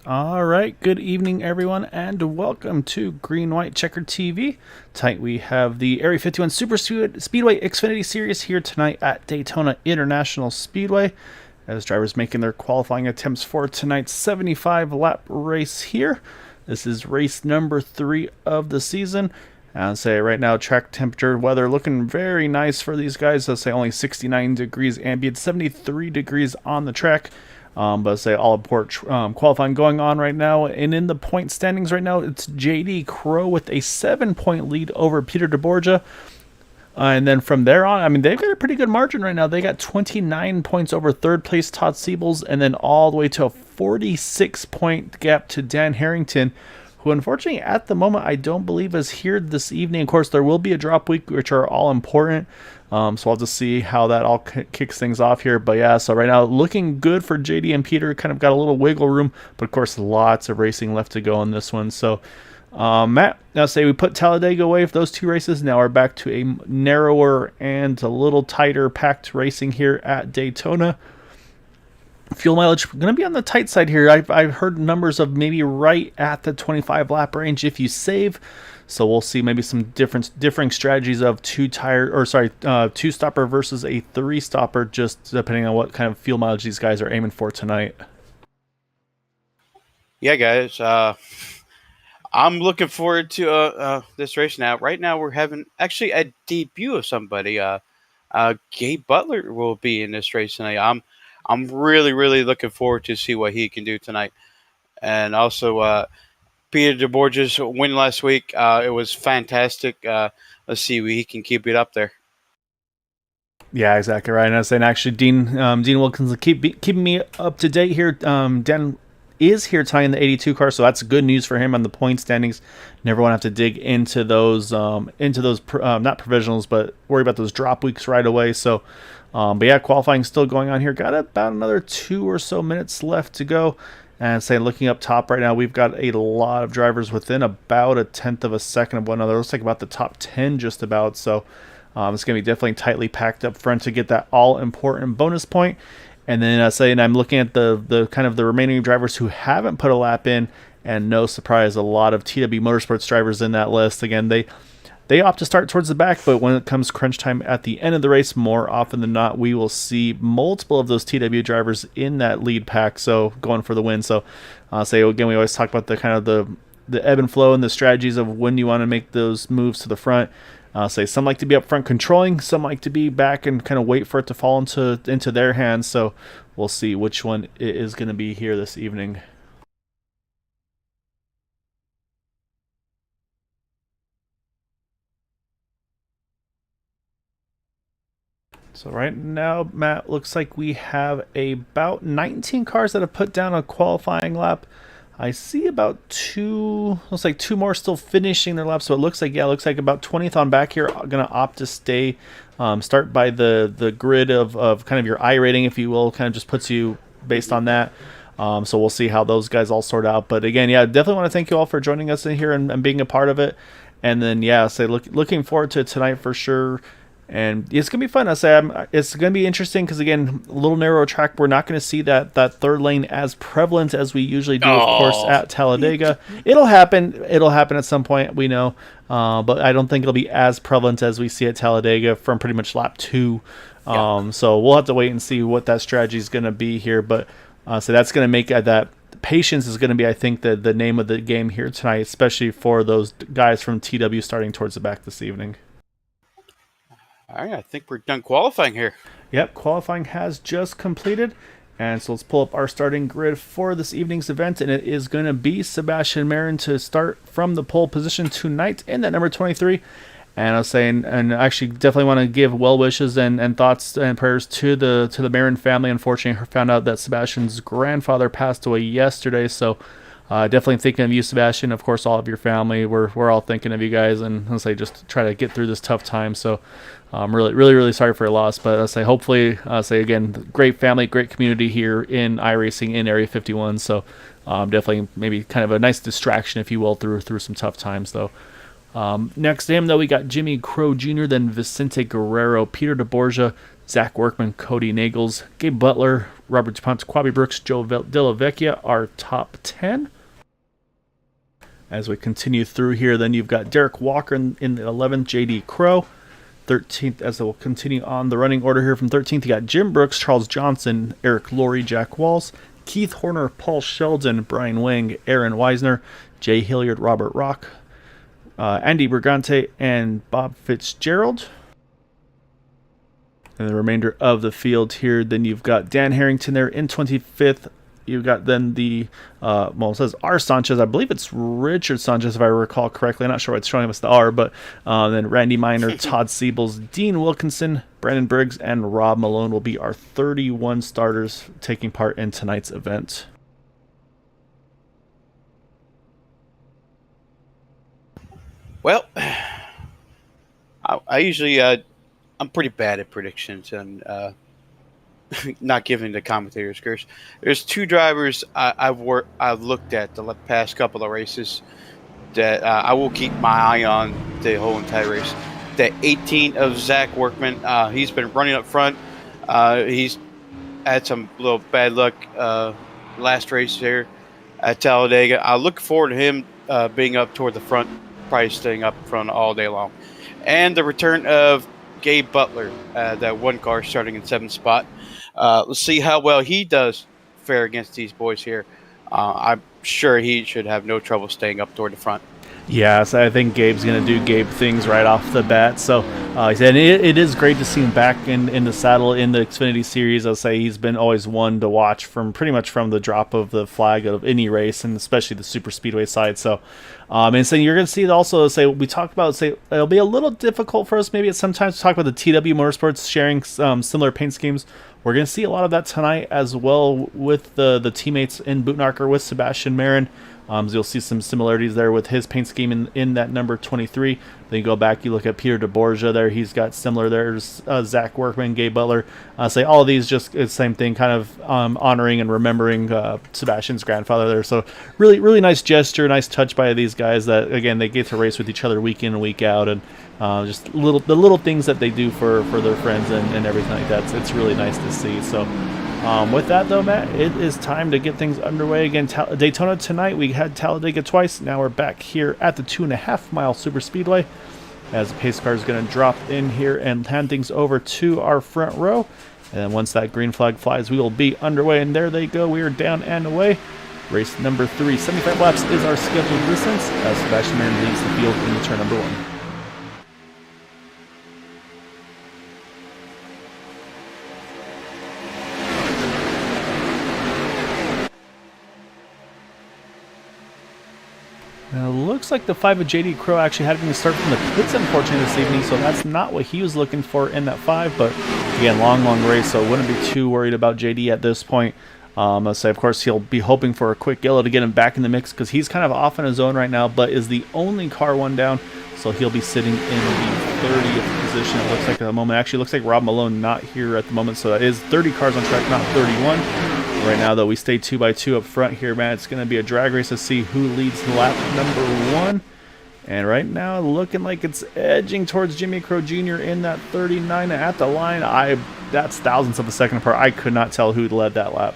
All right, good evening, everyone, and welcome to Green White Checker TV. Tonight we have the Area 51 Speedway Xfinity Series here tonight at Daytona International Speedway, as drivers making their qualifying attempts for tonight's 75 lap race here. This is race number 3 of the season. And say right now, track temperature, weather looking very nice for these guys. Let's say only 69 degrees ambient, 73 degrees on the track. But say all important qualifying going on right now. And in the point standings right now, it's JD Crow with a 7-point lead over Peter DeBorgia. And then from there on, I mean, they've got a pretty good margin right now. They got 29 points over third place Todd Siebels, and then all the way to a 46-point gap to Dan Harrington, who unfortunately at the moment I don't believe is here this evening. Of course, there will be a drop week, which are all important. So I'll just see how that all kicks things off here. But yeah, so right now looking good for JD and Peter. Kind of got a little wiggle room, but of course lots of racing left to go in this one. So Matt, now say we put Talladega away for those two races. Now we're back to a narrower and a little tighter packed racing here at Daytona. Fuel mileage going to be on the tight side here. I've heard numbers of maybe right at the 25 lap range if you save. So we'll see maybe some differing strategies of two stopper versus a three stopper, just depending on what kind of fuel mileage these guys are aiming for tonight. Yeah, guys. I'm looking forward to this race now. Right now, we're having actually a debut of somebody. Gabe Butler will be in this race tonight. I'm really looking forward to see what he can do tonight. And also, Peter DeBorge's win last week. It was fantastic. Let's see if he can keep it up there. Yeah, exactly right. And I was saying, actually, Dean Wilkins will keeping me up to date here. Dan is here tying the 82 car, so that's good news for him on the point standings. Never want to have to dig into those not provisionals, but worry about those drop weeks right away. So, but yeah, qualifying still going on here. Got about another 2 or so minutes left to go. And say, looking up top right now, we've got a lot of drivers within about a tenth of a second of one another. Looks like about the top 10 just about. So it's going to be definitely tightly packed up front to get that all-important bonus point. And then I'm looking at the kind of the remaining drivers who haven't put a lap in, and no surprise, a lot of TW Motorsports drivers in that list. Again, they opt to start towards the back, but when it comes crunch time at the end of the race, more often than not, we will see multiple of those TW drivers in that lead pack, so going for the win. So again, we always talk about the kind of the ebb and flow and the strategies of when you want to make those moves to the front. Some like to be up front controlling, some like to be back and kind of wait for it to fall into their hands. So we'll see which one it is going to be here this evening. So right now, Matt, looks like we have about 19 cars that have put down a qualifying lap. I see about looks like two more still finishing their lap. So it looks like about 20th on back here are going to opt to stay, start by the grid of kind of your I rating, if you will, kind of just puts you based on that. So we'll see how those guys all sort out. But again, yeah, definitely want to thank you all for joining us in here and being a part of it. And then, yeah, looking forward to tonight for sure. And it's going to be fun. It's going to be interesting because, again, a little narrow track. We're not going to see that third lane as prevalent as we usually do, of course, at Talladega. It'll happen. It'll happen at some point, we know. But I don't think it'll be as prevalent as we see at Talladega from pretty much lap 2. So we'll have to wait and see what that strategy is going to be here. But so that's going to make that patience is going to be, I think, the name of the game here tonight, especially for those guys from TW starting towards the back this evening. All right, I think we're done qualifying here. Yep, qualifying has just completed. And so let's pull up our starting grid for this evening's event. And it is going to be Sebastian Marin to start from the pole position tonight in that number 23. And I was saying, and I actually definitely want to give well wishes and thoughts and prayers to the Marin family. Unfortunately, I found out that Sebastian's grandfather passed away yesterday. So definitely thinking of you, Sebastian. Of course, all of your family. We're all thinking of you guys, and let's say just try to get through this tough time. So I'm really sorry for your loss. But I say hopefully, again, great family, great community here in iRacing in Area 51. So definitely maybe kind of a nice distraction, if you will, through some tough times though. Next to him, though, we got Jimmy Crow Jr., then Vicente Guerrero, Peter DeBorgia, Zach Workman, Cody Nagels, Gabe Butler, Robert DuPont, Quabi Brooks, Joe Della Vecchia are top 10. As we continue through here, then you've got Derek Walker in the 11th, JD Crow. 13th, as we'll continue on the running order here from 13th, you got Jim Brooks, Charles Johnson, Eric Laurie, Jack Walls, Keith Horner, Paul Sheldon, Brian Wang, Aaron Weisner, Jay Hilliard, Robert Rock, Andy Brigante, and Bob Fitzgerald. And the remainder of the field here, then you've got Dan Harrington there in 25th. You've got then the, it says R. Sanchez. I believe it's Richard Sanchez, if I recall correctly. I'm not sure why it's showing us the R, but then Randy Miner, Todd Siebels, Dean Wilkinson, Brandon Briggs, and Rob Malone will be our 31 starters taking part in tonight's event. Well, I usually, I'm pretty bad at predictions and not giving the commentators curse. There's two drivers I've looked at the past couple of races that I will keep my eye on the whole entire race. The 18 of Zach Workman, he's been running up front. He's had some little bad luck last race there at Talladega. I look forward to him being up toward the front, probably staying up front all day long. And the return of Gabe Butler, that one car starting in 7th spot. Let's see how well he does fare against these boys here. I'm sure he should have no trouble staying up toward the front. Yeah, so I think Gabe's going to do Gabe things right off the bat. So he said it is great to see him back in the saddle in the Xfinity Series. I'll say he's been always one to watch from pretty much from the drop of the flag of any race, and especially the super speedway side. So, and so you're going to see also, say, we talked about, say, it'll be a little difficult for us maybe at sometimes to talk about the TW Motorsports sharing similar paint schemes. We're going to see a lot of that tonight as well with the teammates in Bootnarker with Sebastian Marin. So you'll see some similarities there with his paint scheme in that number 23. Then you go back, you look at Peter DeBorgia there. He's got similar. There's Zach Workman, Gabe Butler. Say all of these just the same thing, kind of honoring and remembering Sebastian's grandfather there. So really, really nice gesture, nice touch by these guys that, again, they get to race with each other week in and week out. And just the little things that they do for their friends and everything like that. It's really nice to see. So with that, though, Matt, it is time to get things underway again. Daytona tonight, we had Talladega twice. Now we're back here at the 2.5 mile super speedway as the pace car is going to drop in here and hand things over to our front row. And then once that green flag flies, we will be underway. And there they go. We are down and away. Race number 3, 75 laps is our scheduled distance as Sebastian Marin leads the field in turn number 1. Now, it looks like the 5 of JD Crow actually had him to start from the pits, unfortunately, this evening, so that's not what he was looking for in that 5, but again, long race, so wouldn't be too worried about JD at this point. I'll say, of course, he'll be hoping for a quick yellow to get him back in the mix because he's kind of off on his own right now, but is the only car one down, so he'll be sitting in the 30th position, it looks like at the moment. Actually, it looks like Rob Malone not here at the moment, so that is 30 cars on track, not 31. Right now, though, we stay 2x2 up front here, man. It's going to be a drag race to see who leads lap number 1. And right now, looking like it's edging towards Jimmy Crow Jr. in that 39 at the line. That's thousandths of a second apart. I could not tell who led that lap.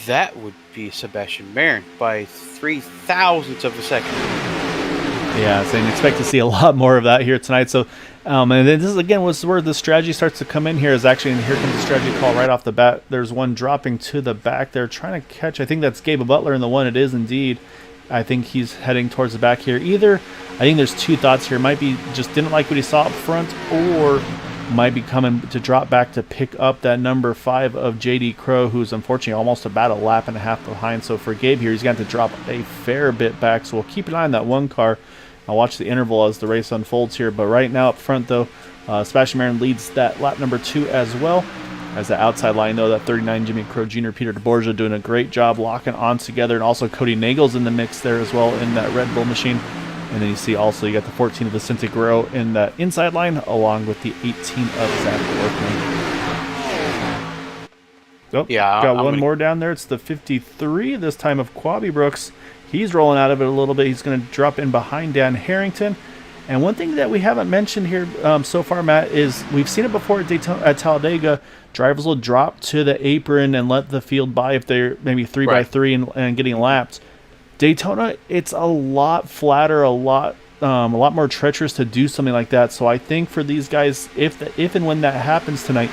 That would be Sebastian Marin by 0.003 of a second. Yeah, so you expect to see a lot more of that here tonight. So, and then this is again was where the strategy starts to come in here. Is actually, and here comes the strategy call right off the bat. There's one dropping to the back there, trying to catch. I think that's Gabe Butler in the one. It is indeed. I think he's heading towards the back here. Either, I think there's two thoughts here. Might be just didn't like what he saw up front, or might be coming to drop back to pick up that number 5 of JD Crow, who's unfortunately almost about a lap and a half behind. So for Gabe here, he's got to drop a fair bit back. So we'll keep an eye on that one car. I'll watch the interval as the race unfolds here. But right now up front, though, Sebastian Marin leads that lap number 2 as well. As the outside line, though, that 39 Jimmy Crow Jr. Peter DeBorgia doing a great job locking on together. And also Cody Nagels in the mix there as well in that Red Bull machine. And then you see also you got the 14 of Vicente Guerrero in that inside line, along with the 18 of Zach Workman. Oh, yeah, got one more down there. It's the 53, this time of Quabi Brooks. He's rolling out of it a little bit. He's going to drop in behind Dan Harrington. And one thing that we haven't mentioned here so far, Matt, is we've seen it before at Talladega. Drivers will drop to the apron and let the field by if they're maybe 3x3 and getting lapped. Daytona, it's a lot flatter, a lot more treacherous to do something like that. So I think for these guys, if and when that happens tonight,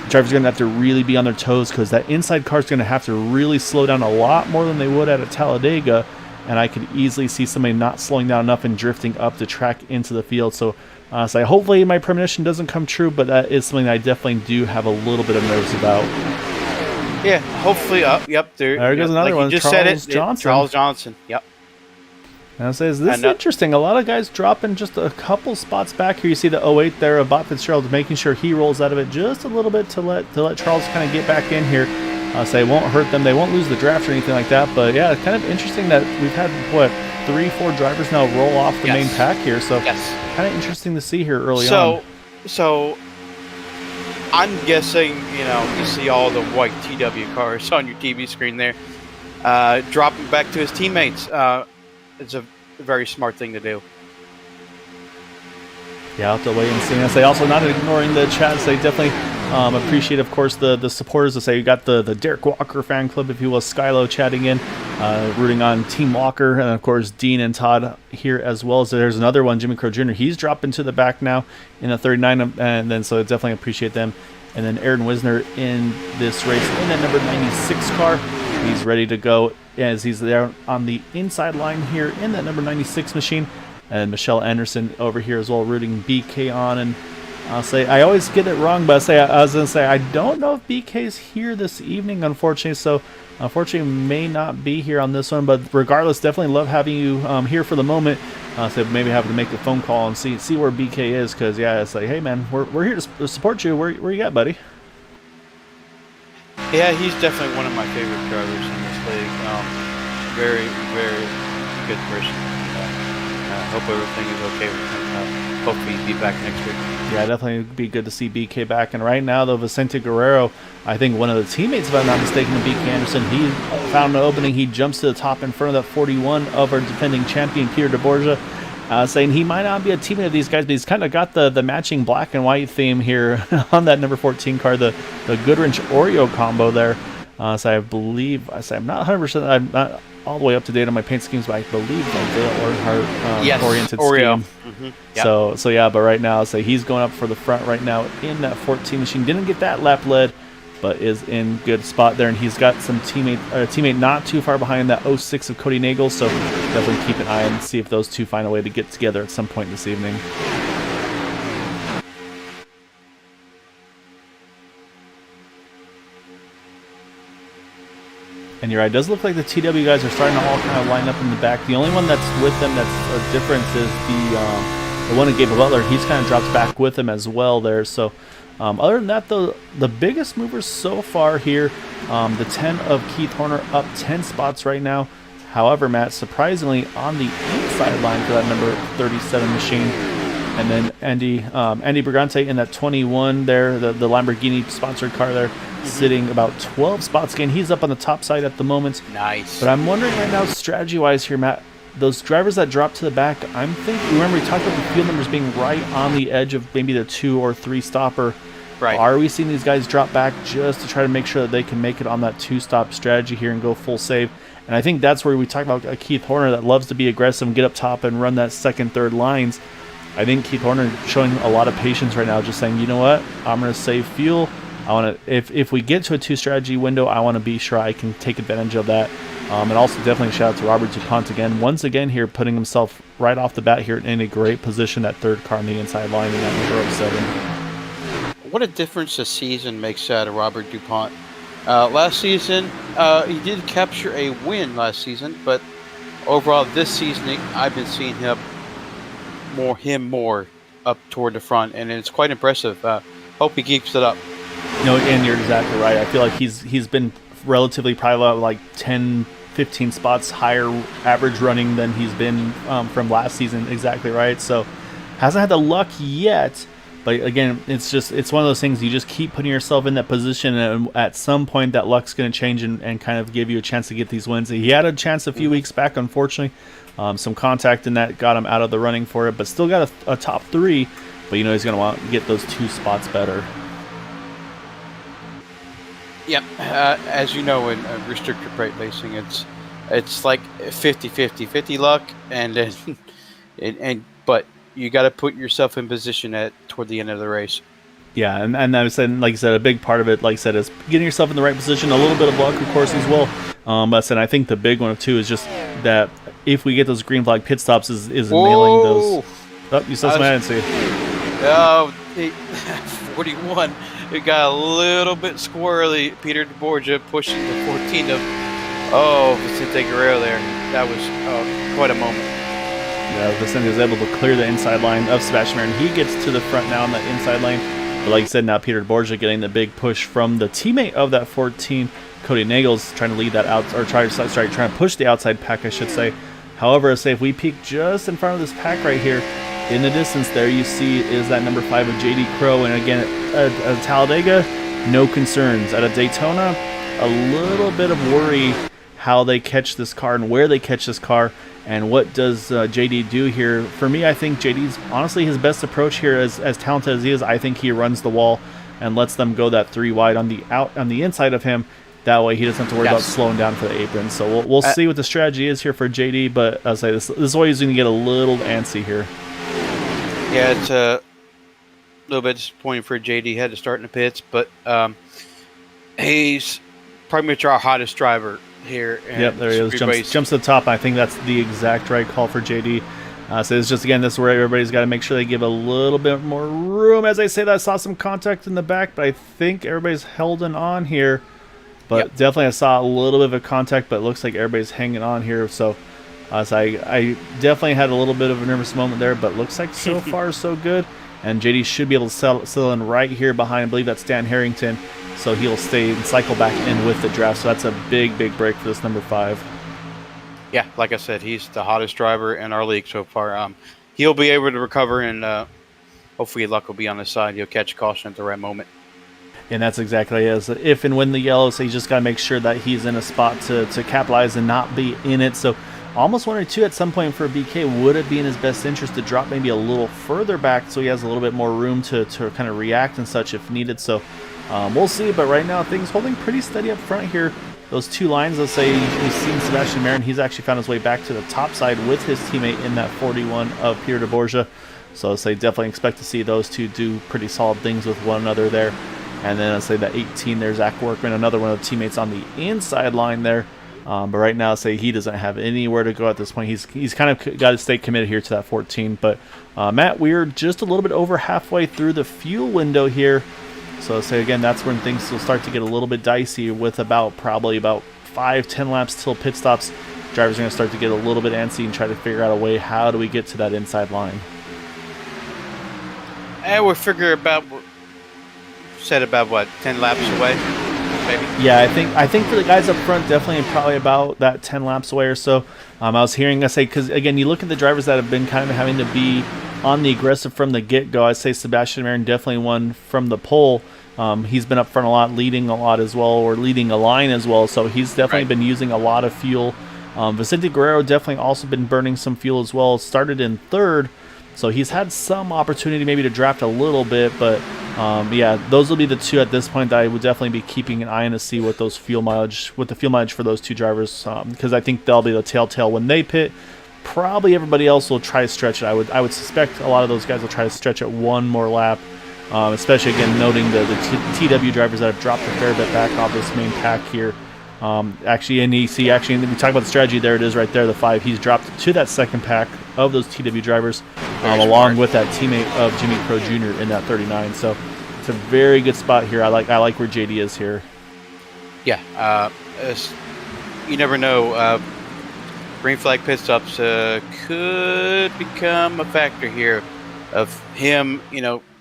drivers are going to have to really be on their toes, because that inside car is going to have to really slow down a lot more than they would at a Talladega. And I could easily see somebody not slowing down enough and drifting up the track into the field. So hopefully my premonition doesn't come true, but that is something that I definitely do have a little bit of nerves about. Yeah, hopefully. Yep, there goes another one. You just Charles said it. Johnson. Charles Johnson. Yep. And I say, this is interesting. A lot of guys dropping just a couple spots back here. You see the 08 there of Bob Fitzgerald making sure he rolls out of it just a little bit to let Charles kind of get back in here. So it won't hurt them. They won't lose the draft or anything like that. But yeah, it's kind of interesting that we've had, 3-4 drivers now roll off the main pack here. So kind of interesting to see here early on. So I'm guessing, you see all the white TW cars on your TV screen there, dropping back to his teammates. It's a very smart thing to do. Yeah, I'll have to wait and see. I say also not ignoring the chats. They definitely appreciate, of course, the supporters. To say you got the Derek Walker fan club, if you will, Skylo chatting in, rooting on Team Walker, and of course Dean and Todd here as well. So there's another one, Jimmy Crow Jr. He's dropping to the back now in the 39, and then so definitely appreciate them. And then Aaron Wisner in this race in that number 96 car. He's ready to go as he's there on the inside line here in that number 96 machine. And Michelle Anderson over here as well, rooting BK on. And I'll say, I always get it wrong, but I was going to say, I don't know if BK's here this evening, unfortunately. So, unfortunately, may not be here on this one. But regardless, definitely love having you here for the moment. So maybe have to make a phone call and see where BK is. Because, yeah, it's like, hey, man, we're here to support you. Where you at, buddy? Yeah, he's definitely one of my favorite drivers in this league. Very, very good person. Hope everything is okay with him. Hopefully he'll be back next week. Yeah, definitely be good to see BK back. And right now, though, Vicente Guerrero, I think one of the teammates, if I'm not mistaken, of BK Anderson, he found an opening. He jumps to the top in front of that 41 of our defending champion, Peter DeBorgia, saying he might not be a teammate of these guys, but he's kind of got the matching black and white theme here on that number 14 car, the Goodwrench Oreo combo there. So I believe, I'm not 100%, I'm not all the way up to date on my paint schemes, but I believe the Dale Earnhardt oriented Oreo. scheme. Mm-hmm. Yep. So yeah, but right now, he's going up for the front right now in that 14 machine. Didn't get that lap led, but is in good spot there, and he's got some teammate not too far behind that 06 of Cody Nagel. So definitely keep an eye and see if those two find a way to get together at some point this evening. And you're right, it does look like the TW guys are starting to all kind of line up in the back. The only one that's with them that's a difference is the one that gave Butler. He's kind of dropped back with them as well there. So other than that, though, the biggest movers so far here, the 10 of Keith Horner up 10 spots right now. However, Matt, surprisingly, on the inside line for that number 37 machine. And then Andy Brigante in that 21 there, the Lamborghini sponsored car there, sitting about 12 spots again. He's up on the top side at the moment. Nice. But I'm wondering right now, strategy-wise here, Matt, those drivers that drop to the back, I'm thinking, remember we talked about the field numbers being right on the edge of maybe the 2 or 3 stopper. Right. Are we seeing these guys drop back just to try to make sure that they can make it on that 2-stop strategy here and go full save? And I think that's where we talk about Keith Horner that loves to be aggressive and get up top and run that second, third lines. I think Keith Horner showing a lot of patience right now, just saying, you know what, I'm going to save fuel. I want to, if we get to a 2 strategy window, I want to be sure I can take advantage of that. And also definitely shout out to Robert DuPont again, once again here, putting himself right off the bat here in a great position, that third car on the inside line in that number 7. What a difference a season makes out of Robert DuPont. Last season, he did capture a win last season, but overall this season, I've been seeing him more up toward the front, and it's quite impressive. Hope he keeps it up. No, and you're exactly right. I feel like he's been relatively probably like 10, 15 spots higher average running than he's been from last season. Exactly right. So hasn't had the luck yet, But again, it's one of those things you just keep putting yourself in that position, and at some point that luck's going to change and kind of give you a chance to get these wins. He had a chance a few weeks back, unfortunately. Some contact in that got him out of the running for it, but still got a top 3. But he's going to want to get those 2 spots better. Yep. As you know, in restrictor plate racing, it's like 50-50 luck, and then but you got to put yourself in position toward the end of the race. Yeah, and I was saying, like I said, a big part of it, like I said, is getting yourself in the right position. A little bit of luck, of course, as well. But I said, I think the big one too is just that if we get those green flag pit stops, is nailing those. Oh, you saw something I didn't see. Oh, 41. It got a little bit squirrely. Peter DeBorgia pushing the 14 of Vicente Guerrero there. That was quite a moment. Yeah, Vicente was able to clear the inside line of Sebastian Marin. He gets to the front now in that inside lane. But like I said, now Peter DeBorgia getting the big push from the teammate of that 14, Cody Nagels, trying to lead that out, or trying to push the outside pack, I should say. However, if we peek just in front of this pack right here, in the distance there you see is that number 5 of JD Crow. And again, at Talladega, no concerns. At a Daytona, a little bit of worry how they catch this car and where they catch this car. And what does JD do here? For me, I think JD's honestly his best approach here, as talented as he is. I think he runs the wall and lets them go that 3 wide on the inside of him. That way, he doesn't have to worry about slowing down for the apron. So we'll see what the strategy is here for JD. But I'll say this is why he's going to get a little antsy here. Yeah, it's a little bit disappointing for JD. He had to start in the pits, but he's pretty much our hottest driver here. Yep, there he is. Jumps to the top. I think that's the exact right call for JD. So it's just, again, this is where everybody's got to make sure they give a little bit more room. As I say that, I saw some contact in the back, but I think everybody's holding on here. But definitely I saw a little bit of a contact, but it looks like everybody's hanging on here. So, I definitely had a little bit of a nervous moment there, but looks like so far so good. And JD should be able to settle in right here behind, I believe that's Dan Harrington. So he'll stay and cycle back in with the draft. So that's a big, big break for this number 5. Yeah, like I said, he's the hottest driver in our league so far. He'll be able to recover, and hopefully luck will be on his side. He'll catch caution at the right moment. And that's exactly as if and when the yellow, so he's just got to make sure that he's in a spot to capitalize and not be in it. So almost wondering too, at some point for BK, would it be in his best interest to drop maybe a little further back so he has a little bit more room to kind of react and such if needed. So we'll see. But right now things holding pretty steady up front here. Those 2 lines, let's say you've seen Sebastian Marin. He's actually found his way back to the top side with his teammate in that 41 of Peter DeBorgia. So let's say definitely expect to see those 2 do pretty solid things with one another there. And then let's say that 18 there's Zach Workman, another one of the teammates on the inside line there. But right now, say he doesn't have anywhere to go at this point. He's kind of got to stay committed here to that 14. But Matt, we're just a little bit over halfway through the fuel window here. So say again, that's when things will start to get a little bit dicey with probably about 5-10 laps till pit stops. Drivers are going to start to get a little bit antsy and try to figure out a way, how do we get to that inside line? And we'll figure about what, 10 laps away, maybe? Yeah, I think for the guys up front, definitely probably about that 10 laps away or so. I was hearing us say, because again, you look at the drivers that have been kind of having to be on the aggressive from the get-go. I'd say Sebastian Marin definitely won from the pole. He's been up front a lot, leading a lot as well, or leading a line as well. So he's definitely been using a lot of fuel. Vicente Guerrero definitely also been burning some fuel as well. Started in 3rd. So he's had some opportunity maybe to draft a little bit, but yeah, those will be the 2 at this point that I would definitely be keeping an eye on to see what the fuel mileage for those 2 drivers, because I think they'll be the telltale when they pit. Probably everybody else will try to stretch it. I would suspect a lot of those guys will try to stretch it one more lap, especially again noting the TW drivers that have dropped a fair bit back off this main pack here. Actually, and you see, we talk about the strategy. There it is, right there, the 5. He's dropped to that second pack of those TW drivers, along with that teammate of Jimmy Crow Jr. in that 39. So it's a very good spot here. I like where JD is here. Yeah, you never know. Green flag pit stops could become a factor here of him,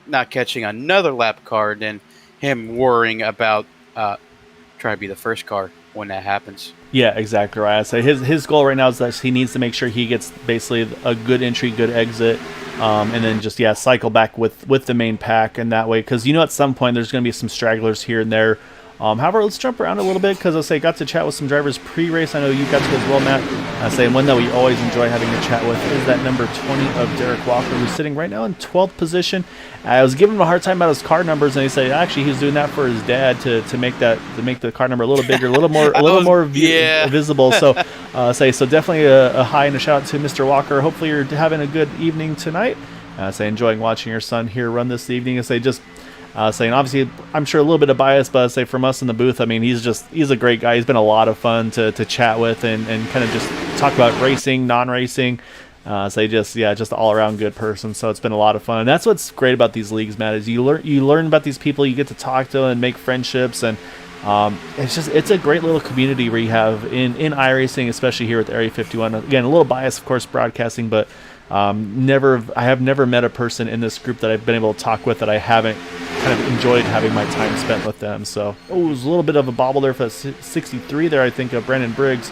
not catching another lap car, and him worrying about trying to be the first car when that happens. Yeah, exactly right. I say his goal right now is that he needs to make sure he gets basically a good entry, good exit, and then just cycle back with the main pack, and that way, because at some point there's going to be some stragglers here and there. However, let's jump around a little bit because I say got to chat with some drivers pre-race. I know you got to as well, Matt. I say one that we always enjoy having a chat with is that number 20 of Derek Walker, who's sitting right now in 12th position. I was giving him a hard time about his car numbers, and he said actually he's doing that for his dad to make the car number a little bigger, a little more visible. So so definitely a hi and a shout out to Mr. Walker. Hopefully you're having a good evening tonight. Enjoying watching your son here run this evening. Saying obviously I'm sure a little bit of bias, but say from us in the booth, I mean he's a great guy. He's been a lot of fun to chat with and kind of just talk about racing, non-racing. Just an all-around good person. So it's been a lot of fun. And that's what's great about these leagues, Matt, is you learn about these people, you get to talk to them and make friendships, and it's a great little community where you have in iRacing, especially here with Area 51. Again, a little bias, of course, broadcasting, but I have never met a person in this group that I've been able to talk with that I haven't kind of enjoyed having my time spent with them. So it was a little bit of a bobble there for the 63 there. I think Brandon Briggs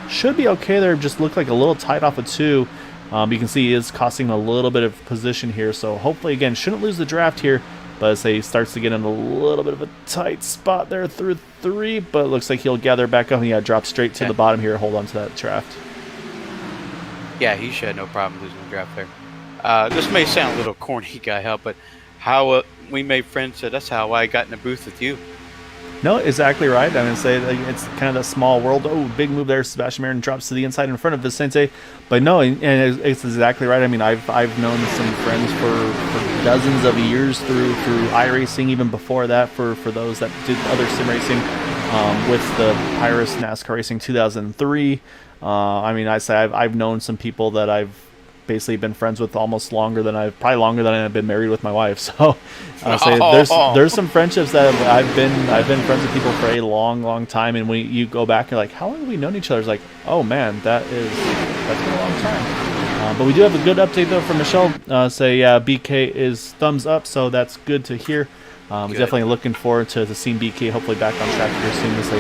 should be okay there. Just looked like a little tight off of 2. You can see he is costing a little bit of position here. So hopefully, again, shouldn't lose the draft here. But as he starts to get in a little bit of a tight spot there through 3. But it looks like he'll gather back up and drop straight to the bottom here. Hold on to that draft. Yeah, he should have no problem losing the draft there. This may sound a little corny, guy help, but how we made friends, that's how I got in the booth with you. No, exactly right. I'm going to say it's kind of that small world. Oh, big move there. Sebastian Marin drops to the inside in front of Vicente. But no, and it's exactly right. I mean, I've known some friends for dozens of years through iRacing, even before that, for those that did other sim racing with the Pyrrhus NASCAR Racing 2003. I've known some people that I've basically been friends with almost longer than I've been married with my wife. So there's some friendships that I've been friends with people for a long time, and when you go back, you're like, how long have we known each other? It's like, oh man, that's been a long time. But we do have a good update though from Michelle. BK is thumbs up, so that's good to hear. Definitely looking forward to seeing BK hopefully back on track here soon. So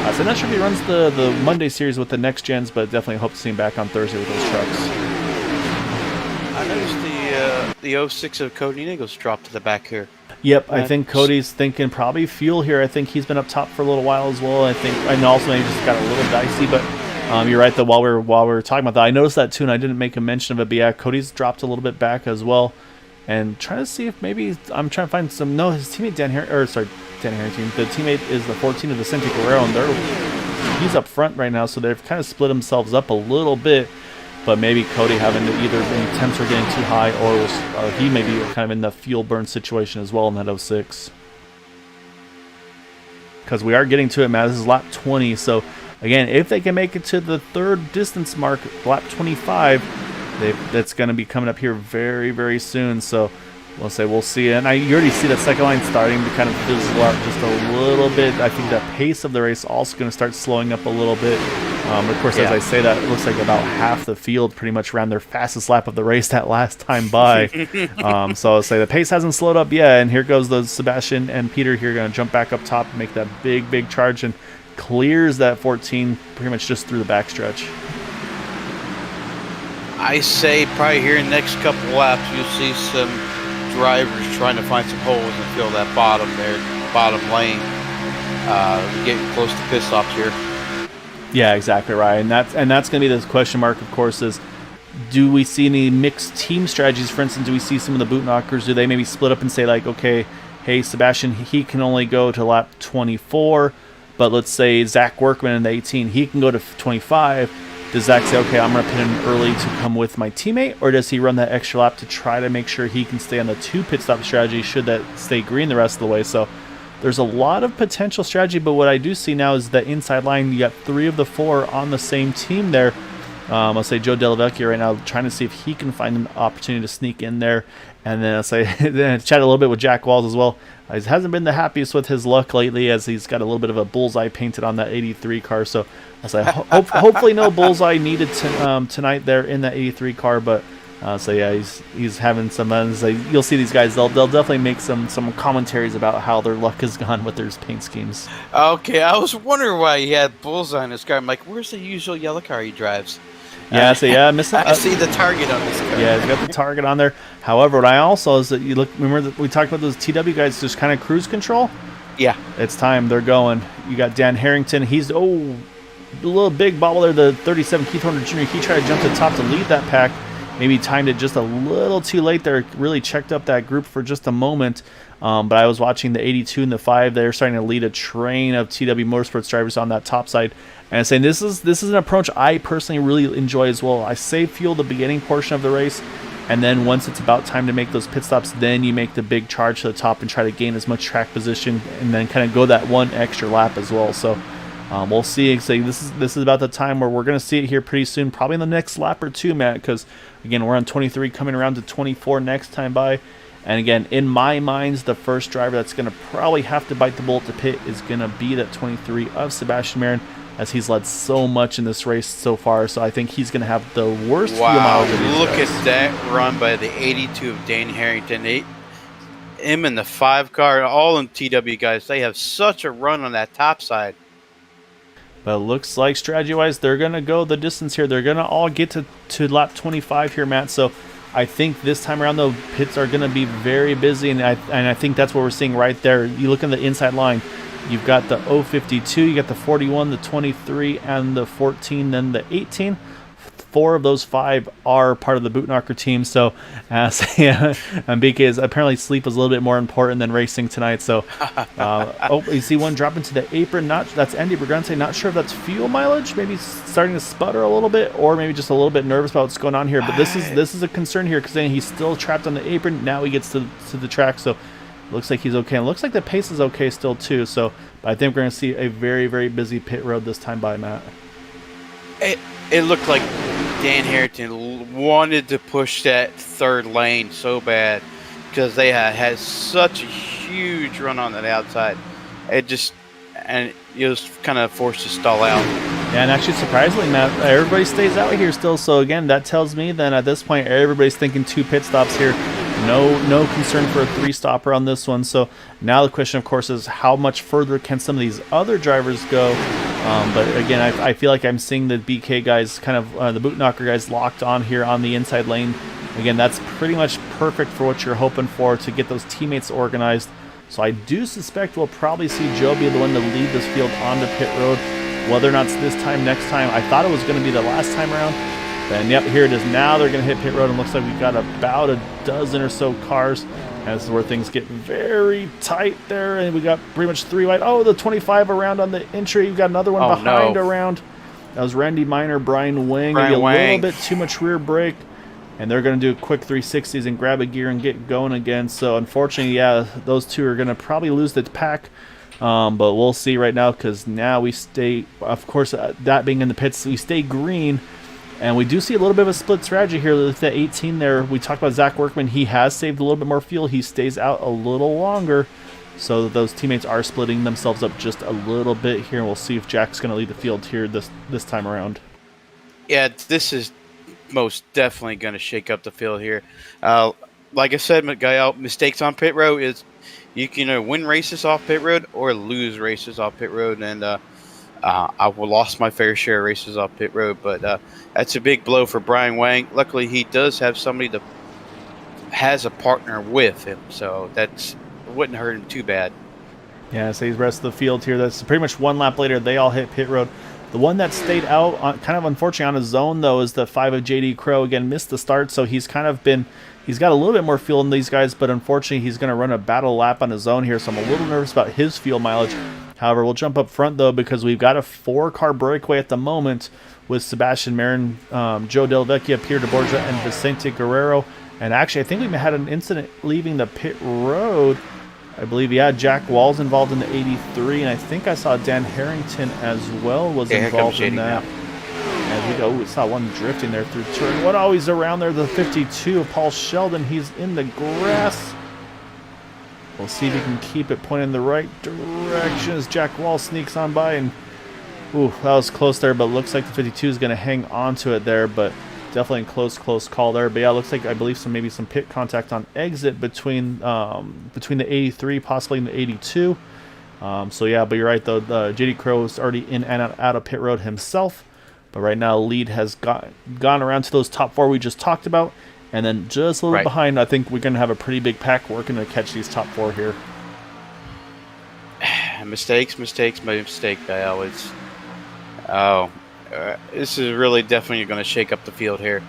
I'm not sure if he runs the Monday series with the next gens, but definitely hope to see him back on Thursday with those trucks. I noticed the 06 of Cody Nichols dropped to the back here. Yep, I think Cody's thinking probably fuel here. I think he's been up top for a little while as well. And also maybe just got a little dicey, but you're right though. While we're talking about that, I noticed that too, and I didn't make a mention of it. But yeah, Cody's dropped a little bit back as well, and trying to see if maybe I'm trying to find some. No, his teammate Dan Harrington. The teammate is the 14 of Vicente Guerrero, and he's up front right now, so they've kind of split themselves up a little bit. But maybe Cody having to either any temps are getting too high, or he may be kind of in the fuel burn situation as well in that 06. Because we are getting to it, Matt. This is lap 20. So, again, if they can make it to the third distance mark, lap 25, that's going to be coming up here very, very soon. So, we'll see. And you already see that second line starting to kind of fizzle out just a little bit. I think the pace of the race also going to start slowing up a little bit. Of course, as I say that, it looks like about half the field pretty much ran their fastest lap of the race that last time by. So I'll say the pace hasn't slowed up yet, and here goes those Sebastian and Peter here going to jump back up top and make that big charge, and clears that 14 pretty much just through the backstretch. I say probably here in the next couple laps you'll see some drivers trying to find some holes and fill that bottom lane, getting close to pit stops here. Yeah, exactly right, and that's going to be the question mark, of course, is do we see any mixed team strategies? For instance, do we see some of the boot knockers? Do they maybe split up and say like, okay, hey, Sebastian, he can only go to lap 24, but let's say Zach Workman in the 18, he can go to 25. Does Zach say, okay, I'm going to pit in early to come with my teammate, or does he run that extra lap to try to make sure he can stay on the 2 pit stop strategy should that stay green the rest of the way? So there's a lot of potential strategy, but what I do see now is the inside line. You got 3 of the 4 on the same team there. I'll say Joe Delavecchia right now trying to see if he can find an opportunity to sneak in there. And then I'll say then chat a little bit with Jack Walls as well. He hasn't been the happiest with his luck lately, as he's got a little bit of a bullseye painted on that 83 car. So I'll say hopefully no bullseye needed tonight there in that 83 car, but So yeah, he's having some. You'll see these guys. They'll definitely make some commentaries about how their luck has gone with their paint schemes. Okay, I was wondering why he had bullseye on his car. I'm like, where's the usual yellow car he drives? Yeah, so yeah, missing. I see the target on this car. Yeah, he's got the target on there. However, what I also is that you look. Remember that we talked about those TW guys just kind of cruise control. Yeah, it's time. They're going. You got Dan Harrington. He's a little big bobble there. The 37 Keith Horner Jr. He tried to jump to the top to lead that pack. Maybe timed it just a little too late there. Really checked up that group for just a moment. But I was watching the 82 and the 5. They're starting to lead a train of TW Motorsports drivers on that top side. And I'm saying this is an approach I personally really enjoy as well. I save fuel the beginning portion of the race. And then once it's about time to make those pit stops, then you make the big charge to the top and try to gain as much track position. And then kind of go that one extra lap as well. So we'll see. So this is about the time where we're going to see it here pretty soon. Probably in the next lap or two, Matt. Because, again, we're on 23 coming around to 24 next time by. And again, in my mind, the first driver that's going to probably have to bite the bullet to pit is going to be that 23 of Sebastian Marin, as he's led so much in this race so far. So I think he's going to have the worst fuel mileage of these look guys. at that run by the 82 of Dan Harrington. Him and the 5 car, all in TW guys, they have such a run on that top side. But it looks like strategy-wise, they're going to go the distance here. They're going to all get to lap 25 here, Matt. So I think this time around, though, pits are going to be very busy, and I think that's what we're seeing right there. You look in the inside line, you've got the 052, you got the 41, the 23, and the 14, then the 18. 4 of those 5 are part of the boot knocker team. So, and BK is apparently sleep is a little bit more important than racing tonight. So, you see one drop into the apron. That's Andy Brigante. Not sure if that's fuel mileage. Maybe starting to sputter a little bit, or maybe just a little bit nervous about what's going on here. But this is a concern here because then he's still trapped on the apron. Now he gets to the track. So, looks like he's okay. And looks like the pace is okay still too. So, but I think we're going to see a very, very busy pit road this time by, Matt. It looked like Dan Harrington wanted to push that third lane so bad because they had such a huge run on the outside. It was kind of forced to stall out. Yeah, and actually, surprisingly, Matt, everybody stays out here still. So again, that tells me then at this point, everybody's thinking 2 pit stops here. No concern for a 3-stopper on this one. So now the question, of course, is how much further can some of these other drivers go? But again, I feel like I'm seeing the BK guys, kind of the boot knocker guys, locked on here on the inside lane. Again, that's pretty much perfect for what you're hoping for to get those teammates organized. So I do suspect we'll probably see Joe be the one to lead this field onto pit road. Whether or not it's this time, next time, I thought it was going to be the last time around. And yep, here it is. Now they're going to hit pit road, and looks like we've got about a dozen or so cars. And this is where things get very tight there, and we got pretty much 3 wide. Oh, the 25 around on the entry. You've got another one behind around. That was Randy Miner, Brian Wang. Maybe a little bit too much rear brake. And they're going to do quick 360s and grab a gear and get going again. So unfortunately, yeah, those 2 are going to probably lose the pack. But we'll see right now, because now we stay, of course, that being in the pits, we stay green. And we do see a little bit of a split strategy here with the 18 there. We talked about Zach Workman. He has saved a little bit more fuel. He stays out a little longer. So those teammates are splitting themselves up just a little bit here. And we'll see if Jack's going to lead the field here this time around. Yeah, this is most definitely going to shake up the field here. Like I said, mistakes on pit road is you can either win races off pit road or lose races off pit road. And I lost my fair share of races off pit road, but that's a big blow for Brian Wang. Luckily, he does have somebody that has a partner with him, so that wouldn't hurt him too bad. Yeah, so he's rest of the field here. That's pretty much 1 lap later. They all hit pit road. The one that stayed out, kind of unfortunately on his zone, though, is the 5 of JD Crow. Again, missed the start, so he's got a little bit more fuel than these guys, but unfortunately he's going to run a battle lap on his own here, so I'm a little nervous about his fuel mileage. However, we'll jump up front, though, because we've got a 4-car breakaway at the moment with Sebastian Marin, Joe Del Vecchia, Pierre de Borgia, and Vicente Guerrero. And actually, I think we had an incident leaving the pit road. I believe, yeah, Jack Wall's involved in the 83, and I think I saw Dan Harrington as well was involved in that. As we go, we saw one drifting there through turn 1. Oh, he's around there, the 52 of Paul Sheldon. He's in the grass. We'll see if he can keep it pointing in the right direction as Jack Wall sneaks on by. And ooh, that was close there, but looks like the 52 is going to hang on to it there. But definitely a close call there. But yeah, it looks like I believe maybe some pit contact on exit between the 83, possibly in the 82. So yeah, but you're right though. JD Crow is already in and out of pit road himself. But right now, lead has gone around to those top 4 we just talked about. And then just a little behind, I think we're going to have a pretty big pack working to catch these top 4 here. Mistakes, my mistake. I always... this is really definitely going to shake up the field here.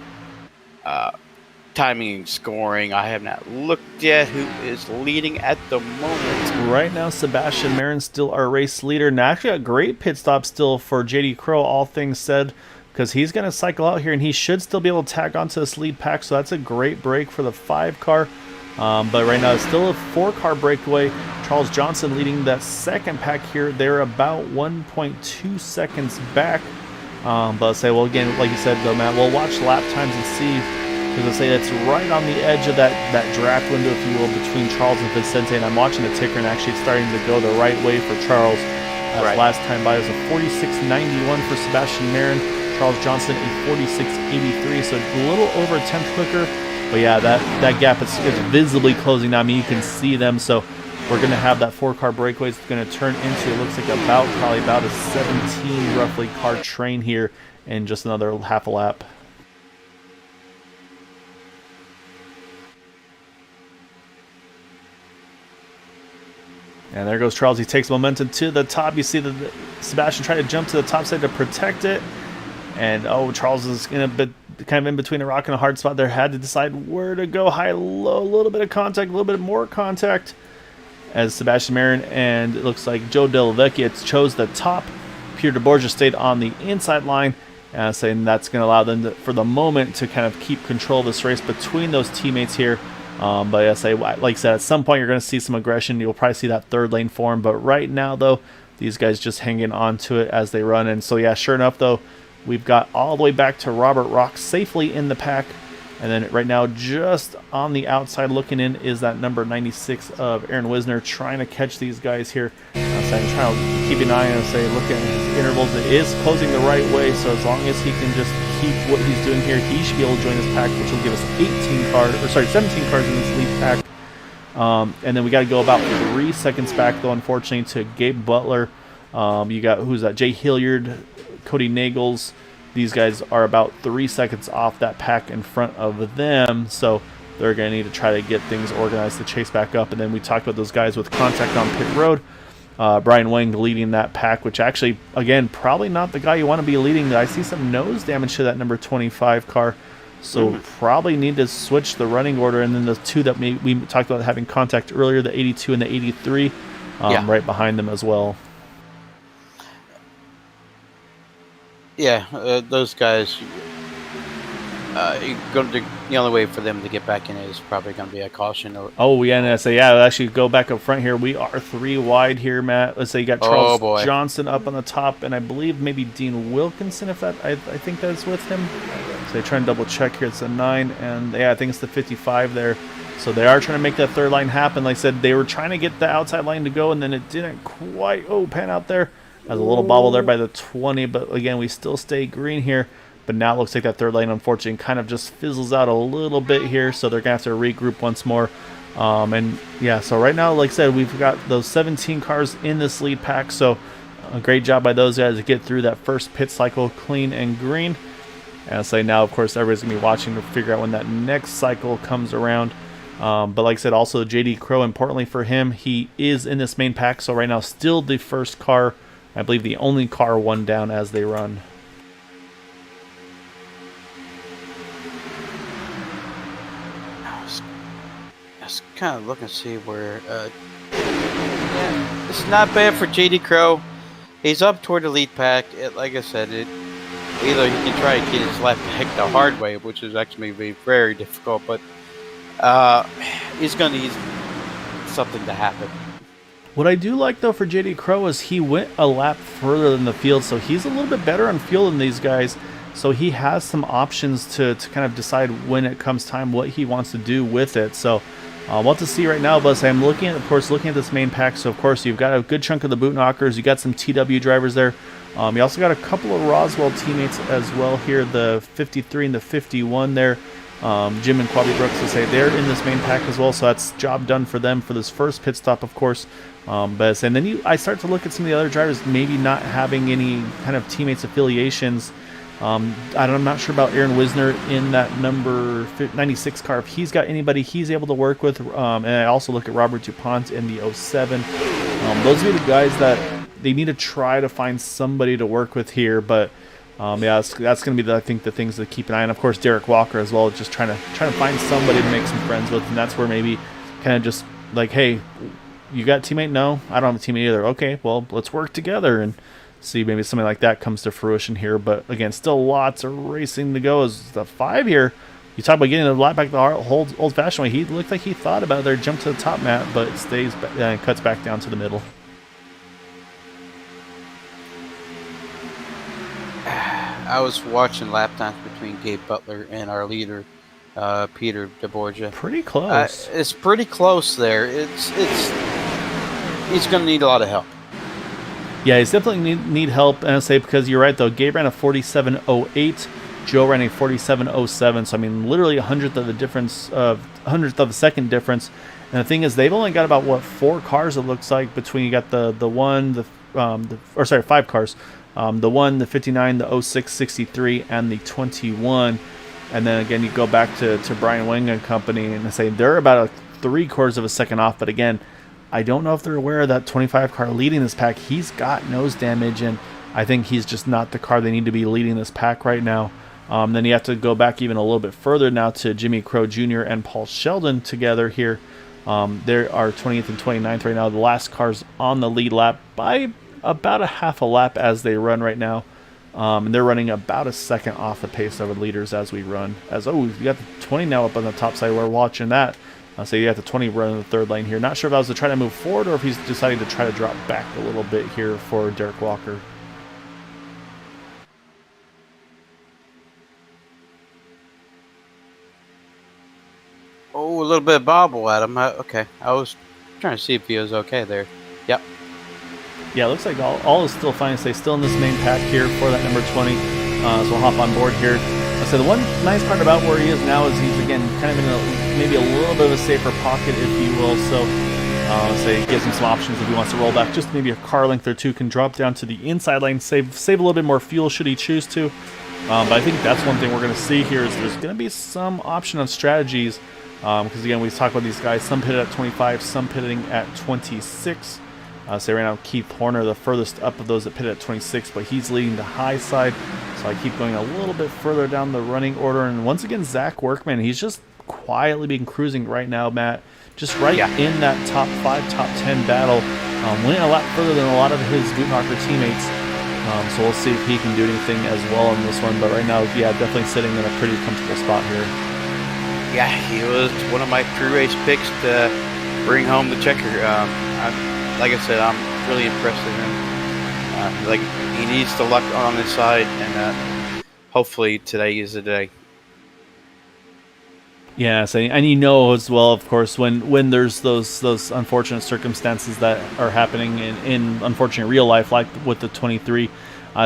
Timing and scoring. I have not looked yet who is leading at the moment. Right now, Sebastian Marin still our race leader. And actually, a great pit stop still for JD Crow, all things said, because he's going to cycle out here, and he should still be able to tag onto this lead pack. So that's a great break for the 5 car. But right now, it's still a 4-car breakaway. Charles Johnson leading that second pack here. They're about 1.2 seconds back. But I'll say, well, again, like you said, though, Matt, we'll watch lap times and see. Because I say it's right on the edge of that draft window, if you will, between Charles and Vicente. And I'm watching the ticker, and actually it's starting to go the right way for Charles. Last time by was a 46.91 for Sebastian Marin. Charles Johnson a 46.83, so a little over a tenth quicker. But yeah, that gap is visibly closing now. I mean, you can see them. So we're going to have that 4-car breakaway. It's going to turn into, it looks like probably about a 17 roughly car train here in just another half a lap. And there goes Charles. He takes momentum to the top. You see Sebastian trying to jump to the top side to protect it. And, Charles is in a bit kind of in between a rock and a hard spot there. Had to decide where to go. High, low, a little bit of contact, a little bit more contact. As Sebastian Marin and it looks like Joe Della Vecchia chose the top. Pierre de Borgia stayed on the inside line. Saying that's going to allow them for the moment to kind of keep control of this race between those teammates here. But I say, like I said, at some point you're going to see some aggression. You'll probably see that third lane form. But right now, though, these guys just hanging on to it as they run. And so, yeah, sure enough, though, we've got all the way back to Robert Rock safely in the pack. And then right now, just on the outside looking in is that number 96 of Aaron Wisner trying to catch these guys here. So I'm trying to keep an eye on look at his intervals. It is closing the right way. So as long as he can just keep what he's doing here, he should be able to join this pack, which will give us 17 cars in this lead pack. And then we got to go about 3 seconds back, though, unfortunately, to Gabe Butler. You got, who's that? Jay Hilliard, Cody Nagels. These guys are about 3 seconds off that pack in front of them, so they're going to need to try to get things organized to chase back up. And then we talked about those guys with contact on pit road. Brian Wang leading that pack, which actually, again, probably not the guy you want to be leading. I see some nose damage to that number 25 car, so probably need to switch the running order. And then the 2 that we talked about having contact earlier, the 82 and the 83, right behind them as well. Yeah, those guys, the only way for them to get back in is probably going to be a caution. Oh, yeah, and I say, actually go back up front here. We are 3 wide here, Matt. Let's say you got Charles Johnson up on the top, and I believe maybe Dean Wilkinson, if that, I think that's with him. So they try and double check here. It's a 9, and I think it's the 55 there. So they are trying to make that third line happen. Like I said, they were trying to get the outside line to go, and then it didn't quite pan out there. As a little bobble there by the 20, but again, we still stay green here. But now it looks like that third lane, unfortunately, kind of just fizzles out a little bit here, so they're going to have to regroup once more. And yeah, so right now, like I said, we've got those 17 cars in this lead pack, so a great job by those guys to get through that first pit cycle clean and green. And I say now, of course, everybody's going to be watching to figure out when that next cycle comes around. But like I said, also JD Crow, importantly for him, he is in this main pack, so right now still the first car, I believe the only car one down as they run. I was kind of looking to see where... yeah, it's not bad for JD Crow. He's up toward the lead pack. Like I said, either he can try to get his left pack the hard way, which is actually very difficult, but he's going to need something to happen. What I do like, though, for JD Crow is he went a lap further than the field, so he's a little bit better on fuel than these guys. So he has some options to kind of decide when it comes time what he wants to do with it. So we'll have to see right now, but I'm looking at this main pack. So, of course, you've got a good chunk of the boot knockers. You got some TW drivers there. You also got a couple of Roswell teammates as well here, the 53 and the 51 there. Jim and Quabi Brooks will say they're in this main pack as well, so that's job done for them for this first pit stop, of course. And then I start to look at some of the other drivers maybe not having any kind of teammates affiliations. I'm not sure about Aaron Wisner in that number 96 car. If he's got anybody he's able to work with, and I also look at Robert DuPont in the 07. Those are the guys that they need to try to find somebody to work with here. But yeah, that's going to be I think the things to keep an eye on. Of course, Derek Walker as well, just trying to find somebody to make some friends with, and that's where maybe kind of just like, hey, you got a teammate? No, I don't have a teammate either. Okay, well, let's work together and see maybe something like that comes to fruition here. But again, still lots of racing to go. As the 5 here, you talk about getting a lap back the old-fashioned way. He looked like he thought about it there, jumped to the top mat, but stays and cuts back down to the middle. I was watching lap times between Gabe Butler and our leader, Peter DeBorgia. Pretty close. It's pretty close there. He's going to need a lot of help. Yeah, he's definitely need help, and I say because you're right though. Gabe ran a 47.08, Joe ran a 47.07. So I mean, literally a hundredth of a second difference. And the thing is, they've only got about 4 cars. It looks like between you got the 5 cars, the 1, the 59, the 06, 63, and the 21. And then again, you go back to Brian Wing and company, and I say they're about 3/4 of a second off. But again, I don't know if they're aware of that 25 car leading this pack. He's got nose damage, and I think he's just not the car they need to be leading this pack right now. Then you have to go back even a little bit further now to Jimmy Crow Jr. and Paul Sheldon together here. They are 20th and 29th right now. The last car's on the lead lap by about a half a lap as they run right now. And they're running about a second off the pace of the leaders as we run. You got the 20 now up on the top side. We're watching that. So you got the 20 running the third lane here. Not sure if that was to try to move forward or if he's deciding to try to drop back a little bit here for Derek Walker. Oh, a little bit of bobble at him. Okay, I was trying to see if he was okay there. Yep. Yeah, it looks like all is still fine. Stay still in this main pack here for that number 20. So we'll hop on board here. So the one nice part about where he is now is he's, again, kind of in maybe a little bit of a safer pocket, if you will. So it gives him some options if he wants to roll back just maybe a car length or two, can drop down to the inside lane, save a little bit more fuel should he choose to. But I think that's one thing we're going to see here is there's going to be some option on strategies. Because, again, we talk about these guys, some pitted at 25, some pitting at 26. So right now, Keith Horner, the furthest up of those that pitted at 26, but he's leading the high side. So I keep going a little bit further down the running order. And once again, Zach Workman, he's just quietly been cruising right now, Matt. Just in that top 5, top 10 battle. Winning a lot further than a lot of his Gutenhocker teammates. So we'll see if he can do anything as well in this one. But right now, yeah, definitely sitting in a pretty comfortable spot here. Yeah, he was one of my pre-race picks to bring home the checker. Like I said, I'm really impressed with him. He needs the luck on his side, and hopefully today is the day. Yeah, so, and you know as well, of course, when there's those unfortunate circumstances that are happening in unfortunate real life, like with the 23.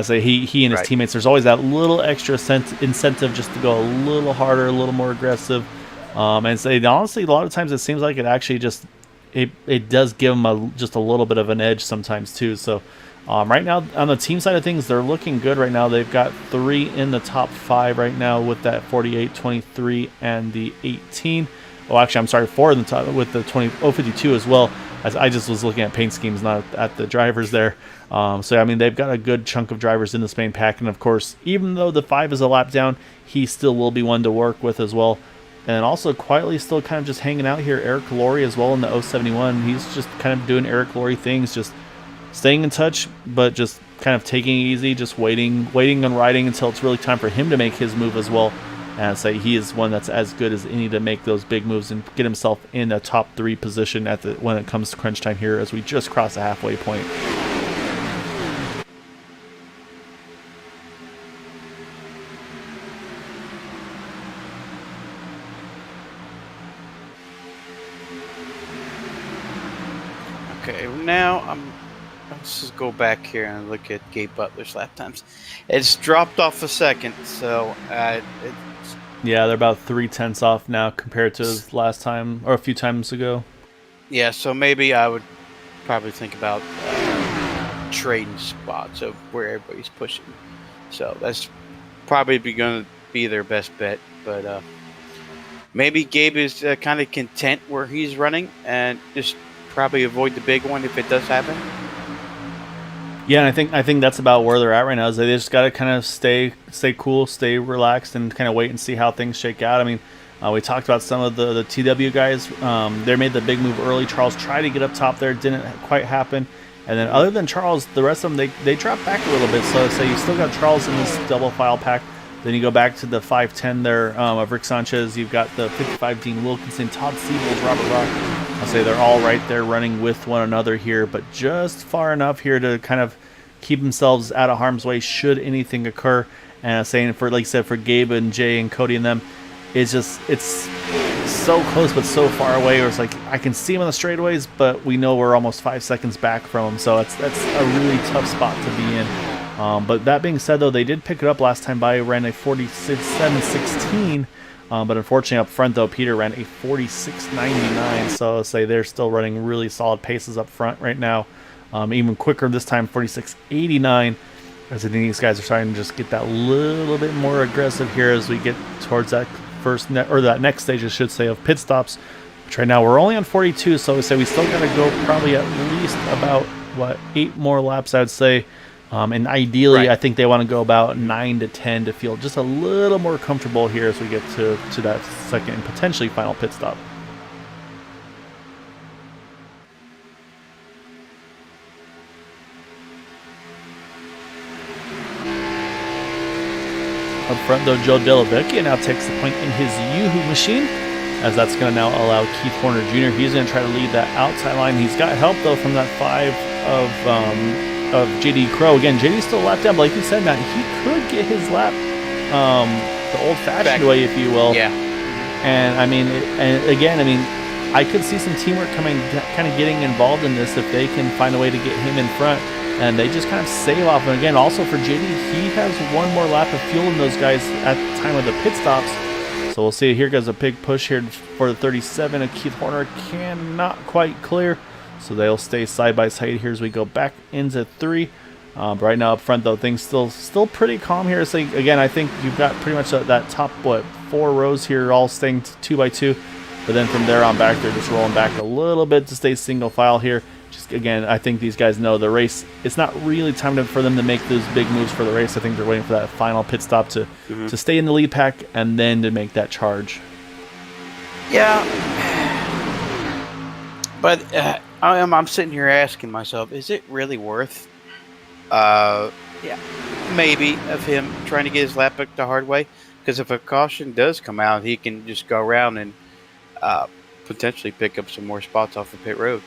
He and his teammates, there's always that little extra incentive just to go a little harder, a little more aggressive. And honestly, a lot of times it seems like it actually just it does give them just a little bit of an edge sometimes too. So right now on the team side of things, they're looking good right now. They've got 3 in the top 5 right now with that 48, 23, and the 18. Oh, actually, I'm sorry, 4 in the top with the 52 as well. As I just was looking at paint schemes, not at the drivers there. So, I mean, they've got a good chunk of drivers in this main pack. And, of course, even though the 5 is a lap down, he still will be one to work with as well. And also quietly still kind of just hanging out here, Eric Laurie as well in the 071. He's just kind of doing Eric Laurie things, just staying in touch, but just kind of taking it easy, just waiting and riding until it's really time for him to make his move as well. And he is one that's as good as any to make those big moves and get himself in a top 3 position when it comes to crunch time here as we just cross the halfway point. Okay, now I'm let's just go back here and look at Gabe Butler's lap times. It's dropped off a second, so Yeah, they're about 3/10 off now compared to last time or a few times ago. yeah. So maybe I would probably think about trading spots of where everybody's pushing. So that's probably going to be their best bet. But maybe Gabe is kind of content where he's running and just probably avoid the big one if it does happen. Yeah, and I think that's about where they're at right now. Is they just got to kind of stay cool, stay relaxed, and kind of wait and see how things shake out. I mean, we talked about some of the TW guys. They made the big move early. Charles tried to get up top there, didn't quite happen. And then other than Charles, the rest of them they dropped back a little bit. So you still got Charles in this double file pack. Then you go back to the 510 there of Rick Sanchez. You've got the 55 Dean Wilkinson, Todd Siebels, Robert Rock. I'll say they're all right there running with one another here, but just far enough here to kind of keep themselves out of harm's way should anything occur. And saying for, like I said, for Gabe and Jay and Cody and them, it's so close but so far away. Where it's like I can see them on the straightaways, but we know we're almost 5 seconds back from them. So that's a really tough spot to be in. But that being said, though, they did pick it up last time by ran a 46.716. But unfortunately, up front, though, Peter ran a 46.99. So I'll say they're still running really solid paces up front right now. Even quicker this time, 46.89. As I think these guys are starting to just get that little bit more aggressive here as we get towards that that next stage, I should say, of pit stops. Which right now we're only on 42, so we say we still got to go probably at least about 8 more laps, I'd say. And ideally, right, I think they want to go about 9 to 10 to feel just a little more comfortable here as we get to that second and potentially final pit stop. Up front, though, Joe Delavecchia now takes the point in his Yoo-Hoo machine, as that's going to now allow Keith Horner Jr. He's going to try to lead that outside line. He's got help, though, from that 5 of JD Crow. Again, JD's still a lap down, but like you said, Matt, he could get his lap the old-fashioned way, if you will. Yeah. And I mean, I could see some teamwork kind of getting involved in this if they can find a way to get him in front. And they just kind of save off. And again, also for JD, he has one more lap of fuel than those guys at the time of the pit stops. So we'll see. Here goes a big push here for the 37. And Keith Horner cannot quite clear. So they'll stay side by side here as we go back into 3. But right now up front, though, things still pretty calm here. So again, I think you've got pretty much that top, 4 rows here all staying 2 by 2. But then from there on back, they're just rolling back a little bit to stay single file here. Just again, I think these guys know the race. It's not really time for them to make those big moves for the race. I think they're waiting for that final pit stop to stay in the lead pack and then to make that charge. Yeah, but I'm sitting here asking myself, is it really worth? Maybe of him trying to get his lap back the hard way, because if a caution does come out, he can just go around and potentially pick up some more spots off the pit road.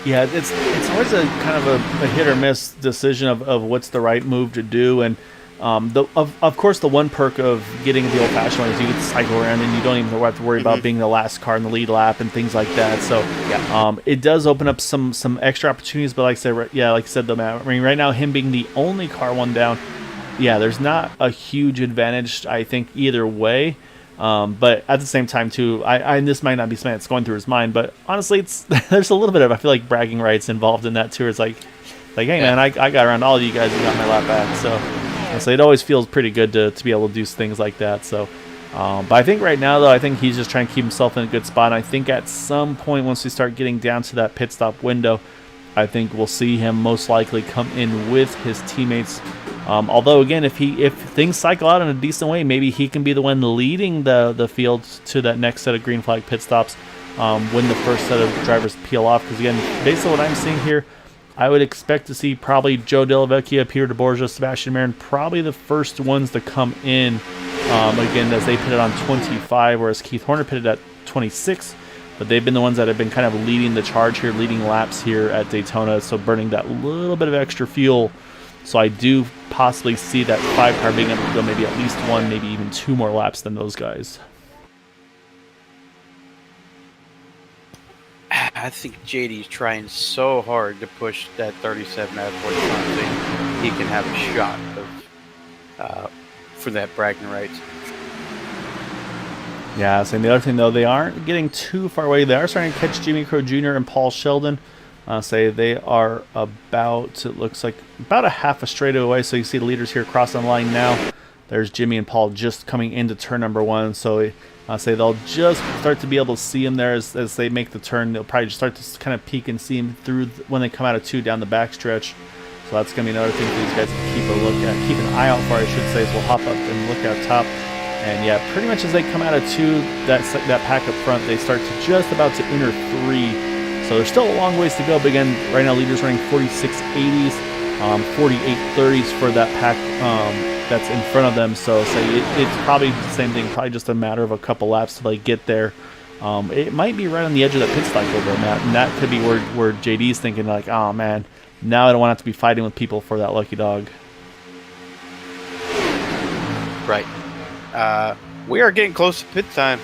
Yeah, it's always a kind of a hit or miss decision of what's the right move to do. And of course, the one perk of getting the old-fashioned one is you get to cycle around and you don't even have to worry about being the last car in the lead lap and things like that. So it does open up some extra opportunities. But like I said, though, Matt, I mean, right now, him being the only car one down, there's not a huge advantage, I think, either way. But at the same time, too, and this might not be something that's going through his mind, but honestly, there's a little bit of, I feel like, bragging rights involved in that, too. It's like hey, man, I got around all of you guys and got my lap back. So it always feels pretty good to be able to do things like that. So, but I think right now, though, I think he's just trying to keep himself in a good spot. And I think at some point, once we start getting down to that pit stop window, I think we'll see him most likely come in with his teammates. Although, again, if things cycle out in a decent way, maybe he can be the one leading the field to that next set of green flag pit stops when the first set of drivers peel off. Because, again, based on what I'm seeing here, I would expect to see probably Joe Delavecchia, Peter DeBorgia, Sebastian Marin, probably the first ones to come in, again, as they pitted on 25, whereas Keith Horner pitted at 26. But they've been the ones that have been kind of leading the charge here, leading laps here at Daytona, so burning that little bit of extra fuel. So I do possibly see that 5 car being able to go maybe at least 1, maybe even 2 more laps than those guys. I think JD's trying so hard to push that 37 out of 45 so he can have a shot of for that bragging rights. Yeah, so the other thing, though, they aren't getting too far away. They are starting to catch Jimmy Crow Jr. and Paul Sheldon. Say they are about, it looks like, about a half a straight away. So you see the leaders here crossing the line now. There's Jimmy and Paul just coming into turn number one. So say they'll just start to be able to see him there as they make the turn. They'll probably just start to kind of peek and see him through when they come out of two down the backstretch. So that's going to be another thing for these guys to keep a look at, keep an eye out for, I should say, as we'll hop up and look out top. And yeah, pretty much as they come out of two, that pack up front, they start to just about to enter three. So there's still a long ways to go. But again, right now leaders running 46.80s, 48.30s for that pack that's in front of them. So it's probably the same thing, probably just a matter of a couple laps till they get there. It might be right on the edge of that pit stop over there, Matt. And that could be where JD's thinking like, oh man, now I don't want to have to be fighting with people for that lucky dog. Right. We are getting close to pit time.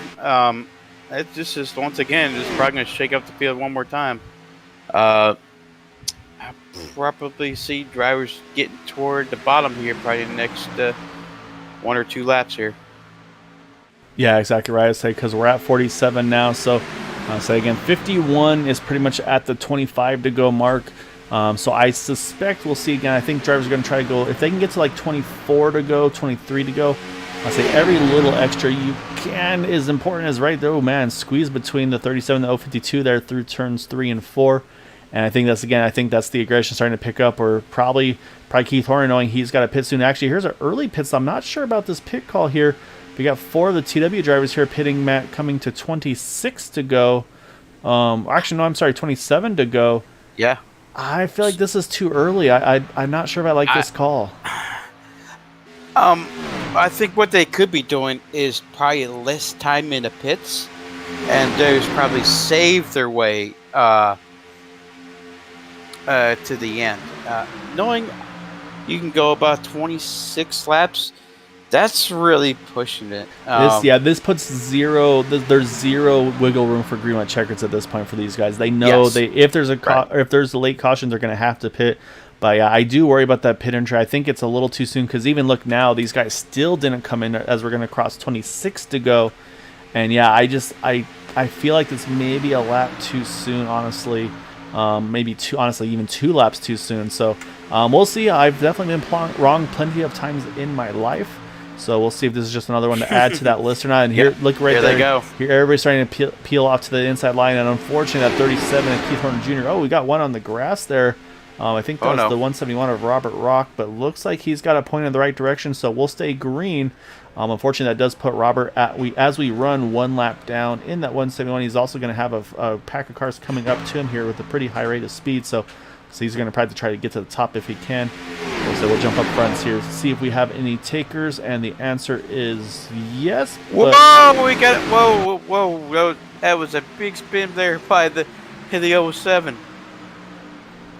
It just is, once again, just probably going to shake up the field one more time. I probably see drivers getting toward the bottom here, probably the next 1 or 2 laps here. Yeah, exactly right. I say because we're at 47 now. So say again, 51 is pretty much at the 25 to go mark. So I suspect we'll see again. I think drivers are going to try to go, if they can get to like 24 to go, 23 to go, I'll say every little extra you can is important as right there. Oh man, squeeze between the 37 and the 052 there through turns 3 and 4. And I think that's the aggression starting to pick up, or probably Keith Horner knowing he's got a pit soon. Actually, here's an early pit stop. I'm not sure about this pit call here. We got 4 of the TW drivers here pitting, Matt, coming to 26 to go. Actually, no, I'm sorry, 27 to go. Yeah. I feel like this is too early. I'm not sure if I like this call. I think what they could be doing is probably less time in the pits, and those probably save their way to the end. Knowing you can go about 26 laps, that's really pushing it. This puts there's zero wiggle room for green light checkers at this point for these guys. They know if there's a late caution, they're going to have to pit. But yeah, I do worry about that pit entry. I think it's a little too soon because even look now, these guys still didn't come in as we're going to cross 26 to go. And yeah, I feel like this may be a lap too soon, honestly. Maybe even 2 laps too soon. So we'll see. I've definitely been wrong plenty of times in my life. So we'll see if this is just another one to add to that list or not. And here, look right there. There they go. Here, everybody's starting to peel off to the inside line. And unfortunately, that 37 and Keith Horner Jr. Oh, we got one on the grass there. I think that was the 171 of Robert Rock, but looks like he's got a point in the right direction, so we'll stay green. Unfortunately, that does put Robert as we run 1 lap down in that 171. He's also going to have a pack of cars coming up to him here with a pretty high rate of speed, so he's going to probably try to get to the top if he can. So we'll jump up front here to see if we have any takers, and the answer is yes. Whoa, we got it. Whoa. That was a big spin there by the 07.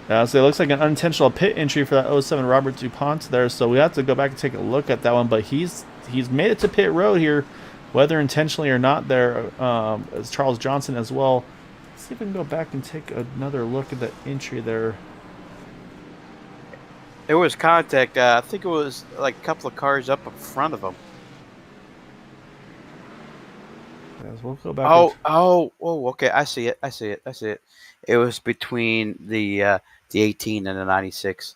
So it looks like an unintentional pit entry for that 07 Robert DuPont there. So we have to go back and take a look at that one. But he's made it to pit road here, whether intentionally or not there, as Charles Johnson as well. Let's see if we can go back and take another look at the entry there. There was contact. I think it was like a couple of cars up in front of him. Yes, we'll go back. Okay. I see it. It was between the 18 and the 96.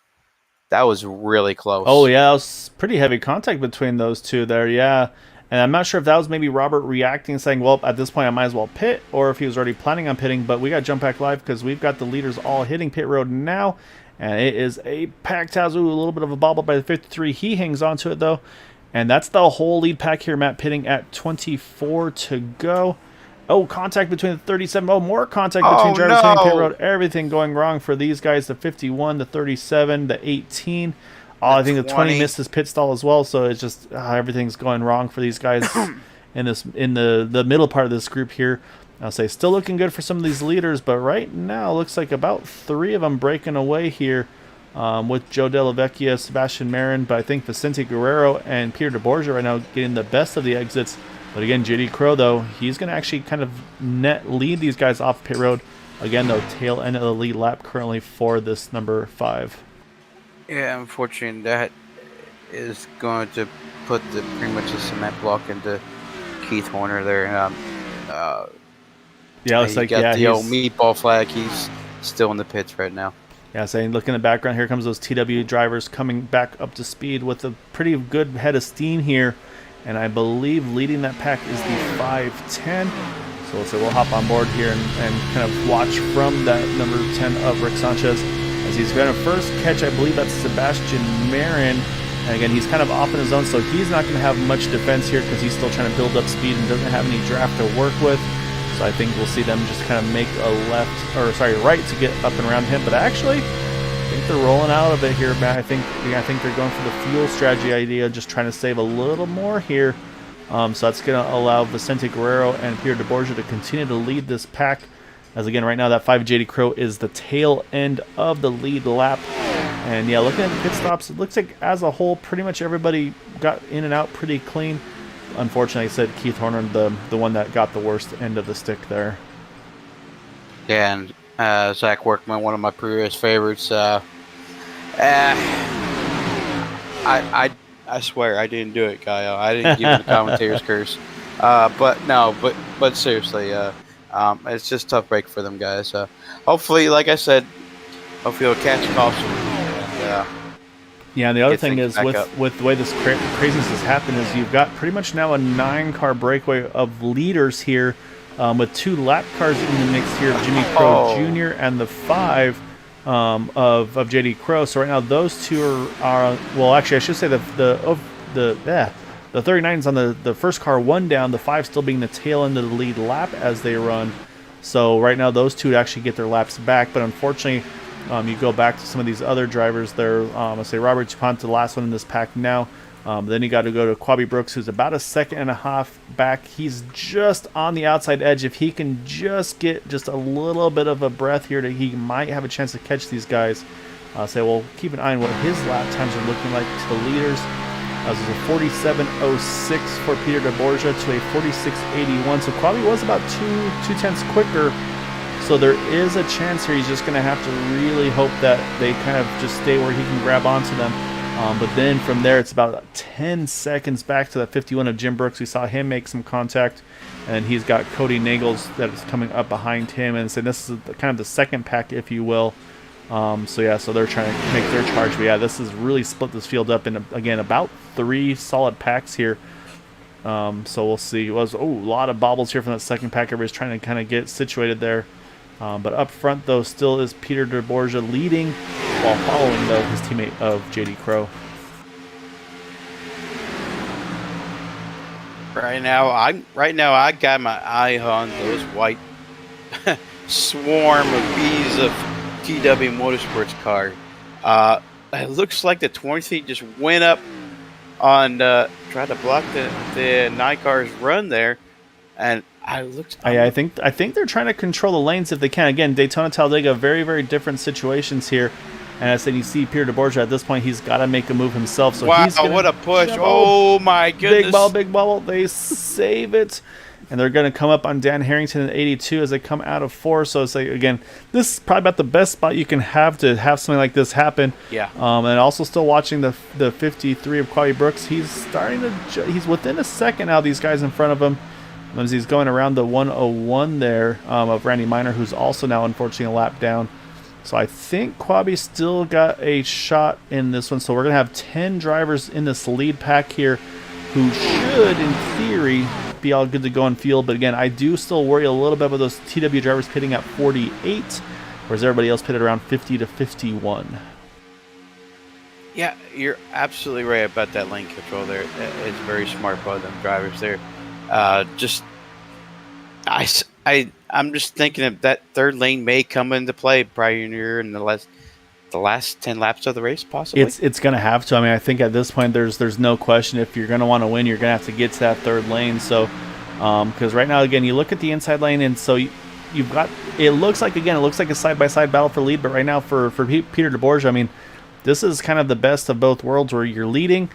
That was really close. Oh, yeah. It was pretty heavy contact between those two there, yeah. And I'm not sure if that was maybe Robert reacting and saying, well, at this point I might as well pit, or if he was already planning on pitting. But we got to jump back live because we've got the leaders all hitting pit road now. And it is a packed house. Ooh, a little bit of a bobble by the 53. He hangs on to it, though. And that's the whole lead pack here. Matt pitting at 24 to go. Oh, contact between the 37. Oh, more contact between drivers hitting pit road. Everything going wrong for these guys. The 51, the 37, the 18. Oh, I think the 20 missed his pit stall as well. So it's just everything's going wrong for these guys in the middle part of this group here. I'll say still looking good for some of these leaders, but right now looks like about 3 of them breaking away here with Joe Della Vecchia, Sebastian Marin, but I think Vicente Guerrero and Peter DeBorgia right now getting the best of the exits. But again, JD Crow, though, he's going to actually kind of net lead these guys off pit road. Again, though, tail end of the lead lap currently for this number 5. Yeah, unfortunately, that is going to put pretty much a cement block into Keith Horner there. Yeah, looks He like, got yeah, the old he's... meatball flag. He's still in the pits right now. Yeah, saying, look in the background, here comes those TW drivers coming back up to speed with a pretty good head of steam here. And I believe leading that pack is the 510. So we'll hop on board here and kind of watch from that number 10 of Rick Sanchez. As he's going to first catch, I believe that's Sebastian Marin. And again, he's kind of off in his own, so he's not going to have much defense here because he's still trying to build up speed and doesn't have any draft to work with. So I think we'll see them just kind of make a right to get up and around him. But actually, I think they're rolling out of it here, Matt. I think they're going for the fuel strategy idea, just trying to save a little more here. So that's going to allow Vicente Guerrero and Peter DeBorgia to continue to lead this pack. As again, right now that 5 JD Crow is the tail end of the lead lap. And yeah, looking at the pit stops, it looks like as a whole, pretty much everybody got in and out pretty clean. Unfortunately, I said Keith Horner, the one that got the worst end of the stick there. Yeah, and Zach Workman, one of my previous favorites. I swear I didn't do it, Kyle. I didn't give him the commentator's curse. But seriously, it's just a tough break for them guys. Hopefully, like I said, hopefully he'll catch him off. Yeah, and the other thing is with the way this craziness has happened is you've got pretty much now a 9-car breakaway of leaders here, with 2 lap cars in the mix here, Jimmy Crow Jr. and the 5 of JD Crow. So right now those 2 are well, actually I should say the 39's on the first car, 1 down, the 5 still being the tail end of the lead lap as they run. So right now those 2 actually get their laps back, but unfortunately, you go back to some of these other drivers there. Let's say Robert Dupont, the last one in this pack now. Then you got to go to Quabi Brooks, who's about a second and a half back. He's just on the outside edge. If he can just get just a little bit of a breath here, he might have a chance to catch these guys. We'll keep an eye on what his lap times are looking like to the leaders. This is a 47.06 for Peter DeBorgia to a 46.81. So Quabi was about 2/10 quicker. So there is a chance here he's just going to have to really hope that they kind of just stay where he can grab onto them. But then from there, it's about 10 seconds back to the 51 of Jim Brooks. We saw him make some contact, and he's got Cody Nagels that is coming up behind him. And so this is kind of the second pack, if you will. So they're trying to make their charge. But yeah, this has really split this field up in, again, about 3 solid packs here. So we'll see. It was a lot of bobbles here from that second pack. Everybody's trying to kind of get situated there. But up front, though, still is Peter DeBorgia leading while following, though, his teammate of JD Crow. Right now, I got my eye on those white swarm of bees of TW Motorsports car. It looks like the 23 just went up on tried to block the 9 cars run there, and I think they're trying to control the lanes if they can. Again, Daytona, Talladega, very, very different situations here. And I said, you see Peter DeBorgia at this point, he's got to make a move himself. So wow, he's what a push. Oh, my goodness. Big bubble. They save it. And they're going to come up on Dan Harrington in 82 as they come out of 4. So it's like, again, this is probably about the best spot you can have to have something like this happen. Yeah. And also still watching the 53 of Quabi Brooks. He's he's within a second now, these guys in front of him. As he's going around the 101 there of Randy Minor, who's also now unfortunately a lap down. So I think Quabi still got a shot in this one. So we're going to have 10 drivers in this lead pack here who should, in theory, be all good to go on field. But again, I do still worry a little bit about those TW drivers pitting at 48, whereas everybody else pitted around 50 to 51. Yeah, you're absolutely right about that lane control there. It's very smart by them drivers there. I'm just thinking of that third lane may come into play probably in the last 10 laps of the race, possibly. It's going to have to. I mean, I think at this point there's no question if you're going to want to win, you're going to have to get to that third lane. So, because right now, again, you look at the inside lane, and so you've got, it looks like a side-by-side battle for lead, but right now for Peter DeBorgia, I mean, this is kind of the best of both worlds where you're leading,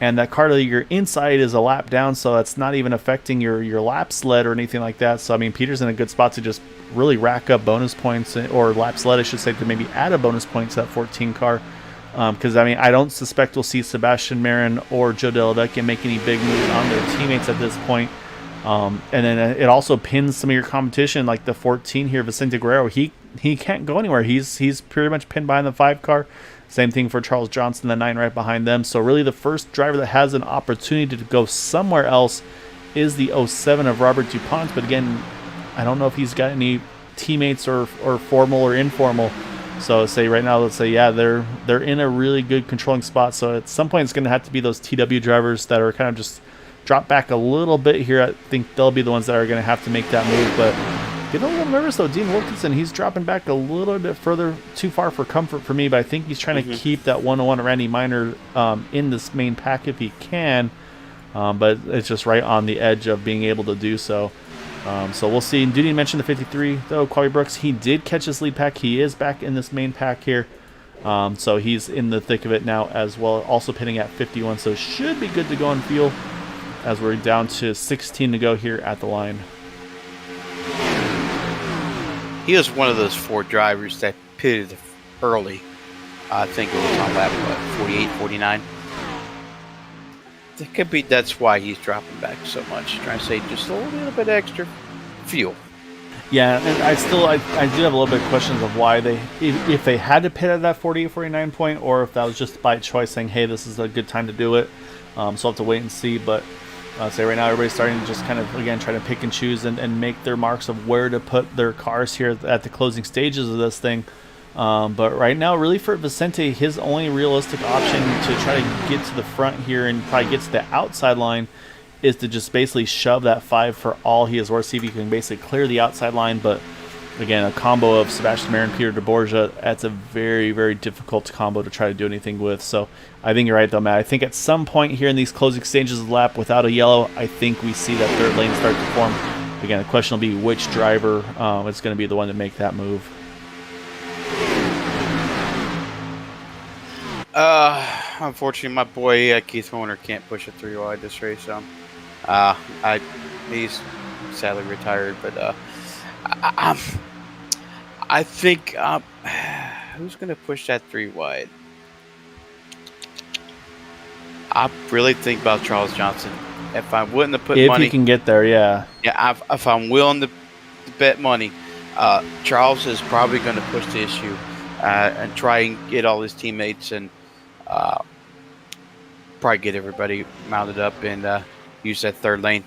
and that car to your inside is a lap down, so it's not even affecting your lap sled or anything like that. So I mean, Peter's in a good spot to just really rack up bonus points, or lap sled, I should say, to maybe add a bonus point to that 14 car. Because I mean, I don't suspect we'll see Sebastian Marin or Joe Delavecchia make any big moves on their teammates at this point. And then it also pins some of your competition, like the 14 here, Vicente Guerrero. He can't go anywhere. He's pretty much pinned behind the 5 car. Same thing for Charles Johnson, the 9 right behind them. So really the first driver that has an opportunity to go somewhere else is the 07 of Robert DuPont. But again, I don't know if he's got any teammates or formal or informal. So say right now, let's say, yeah, they're in a really good controlling spot. So at some point it's going to have to be those TW drivers that are kind of just drop back a little bit here. I think they'll be the ones that are going to have to make that move. But getting a little nervous though. Dean Wilkinson, he's dropping back a little bit further, too far for comfort for me, but I think he's trying to keep that 101 Randy Minor in this main pack if he can. But it's just right on the edge of being able to do so. So we'll see. Duty mentioned the 53 though, Quavi Brooks. He did catch his lead pack. He is back in this main pack here. So he's in the thick of it now as well. Also pinning at 51, so should be good to go on fuel as we're down to 16 to go here at the line. He was one of those 4 drivers that pitted early. I think it was on lap 48, 49. It could be that's why he's dropping back so much, trying to save just a little bit extra fuel. Yeah, and I do have a little bit of questions of why they, if they had to pit at that 48, 49 point, or if that was just by choice saying, hey, this is a good time to do it. So I'll have to wait and see. But say right now everybody's starting to just kind of, again, try to pick and choose and make their marks of where to put their cars here at the closing stages of this thing. But right now, really for Vicente, his only realistic option to try to get to the front here and probably get to the outside line is to just basically shove that 5 for all he is worth, see if he can basically clear the outside line. But again, a combo of Sebastian Marin and Peter de Borgia, that's a very, very difficult combo to try to do anything with. So I think you're right, though, Matt. I think at some point here in these closing stages of the lap without a yellow, I think we see that third lane start to form. Again, the question will be which driver is going to be the one to make that move. Unfortunately, my boy Keith Horner can't push a 3 wide this race. He's sadly retired, but I think who's going to push that 3 wide? I really think about Charles Johnson. If I'm willing to put money, if he can get there, yeah. Yeah, if I'm willing to bet money, Charles is probably going to push the issue and try and get all his teammates and probably get everybody mounted up and use that third lane.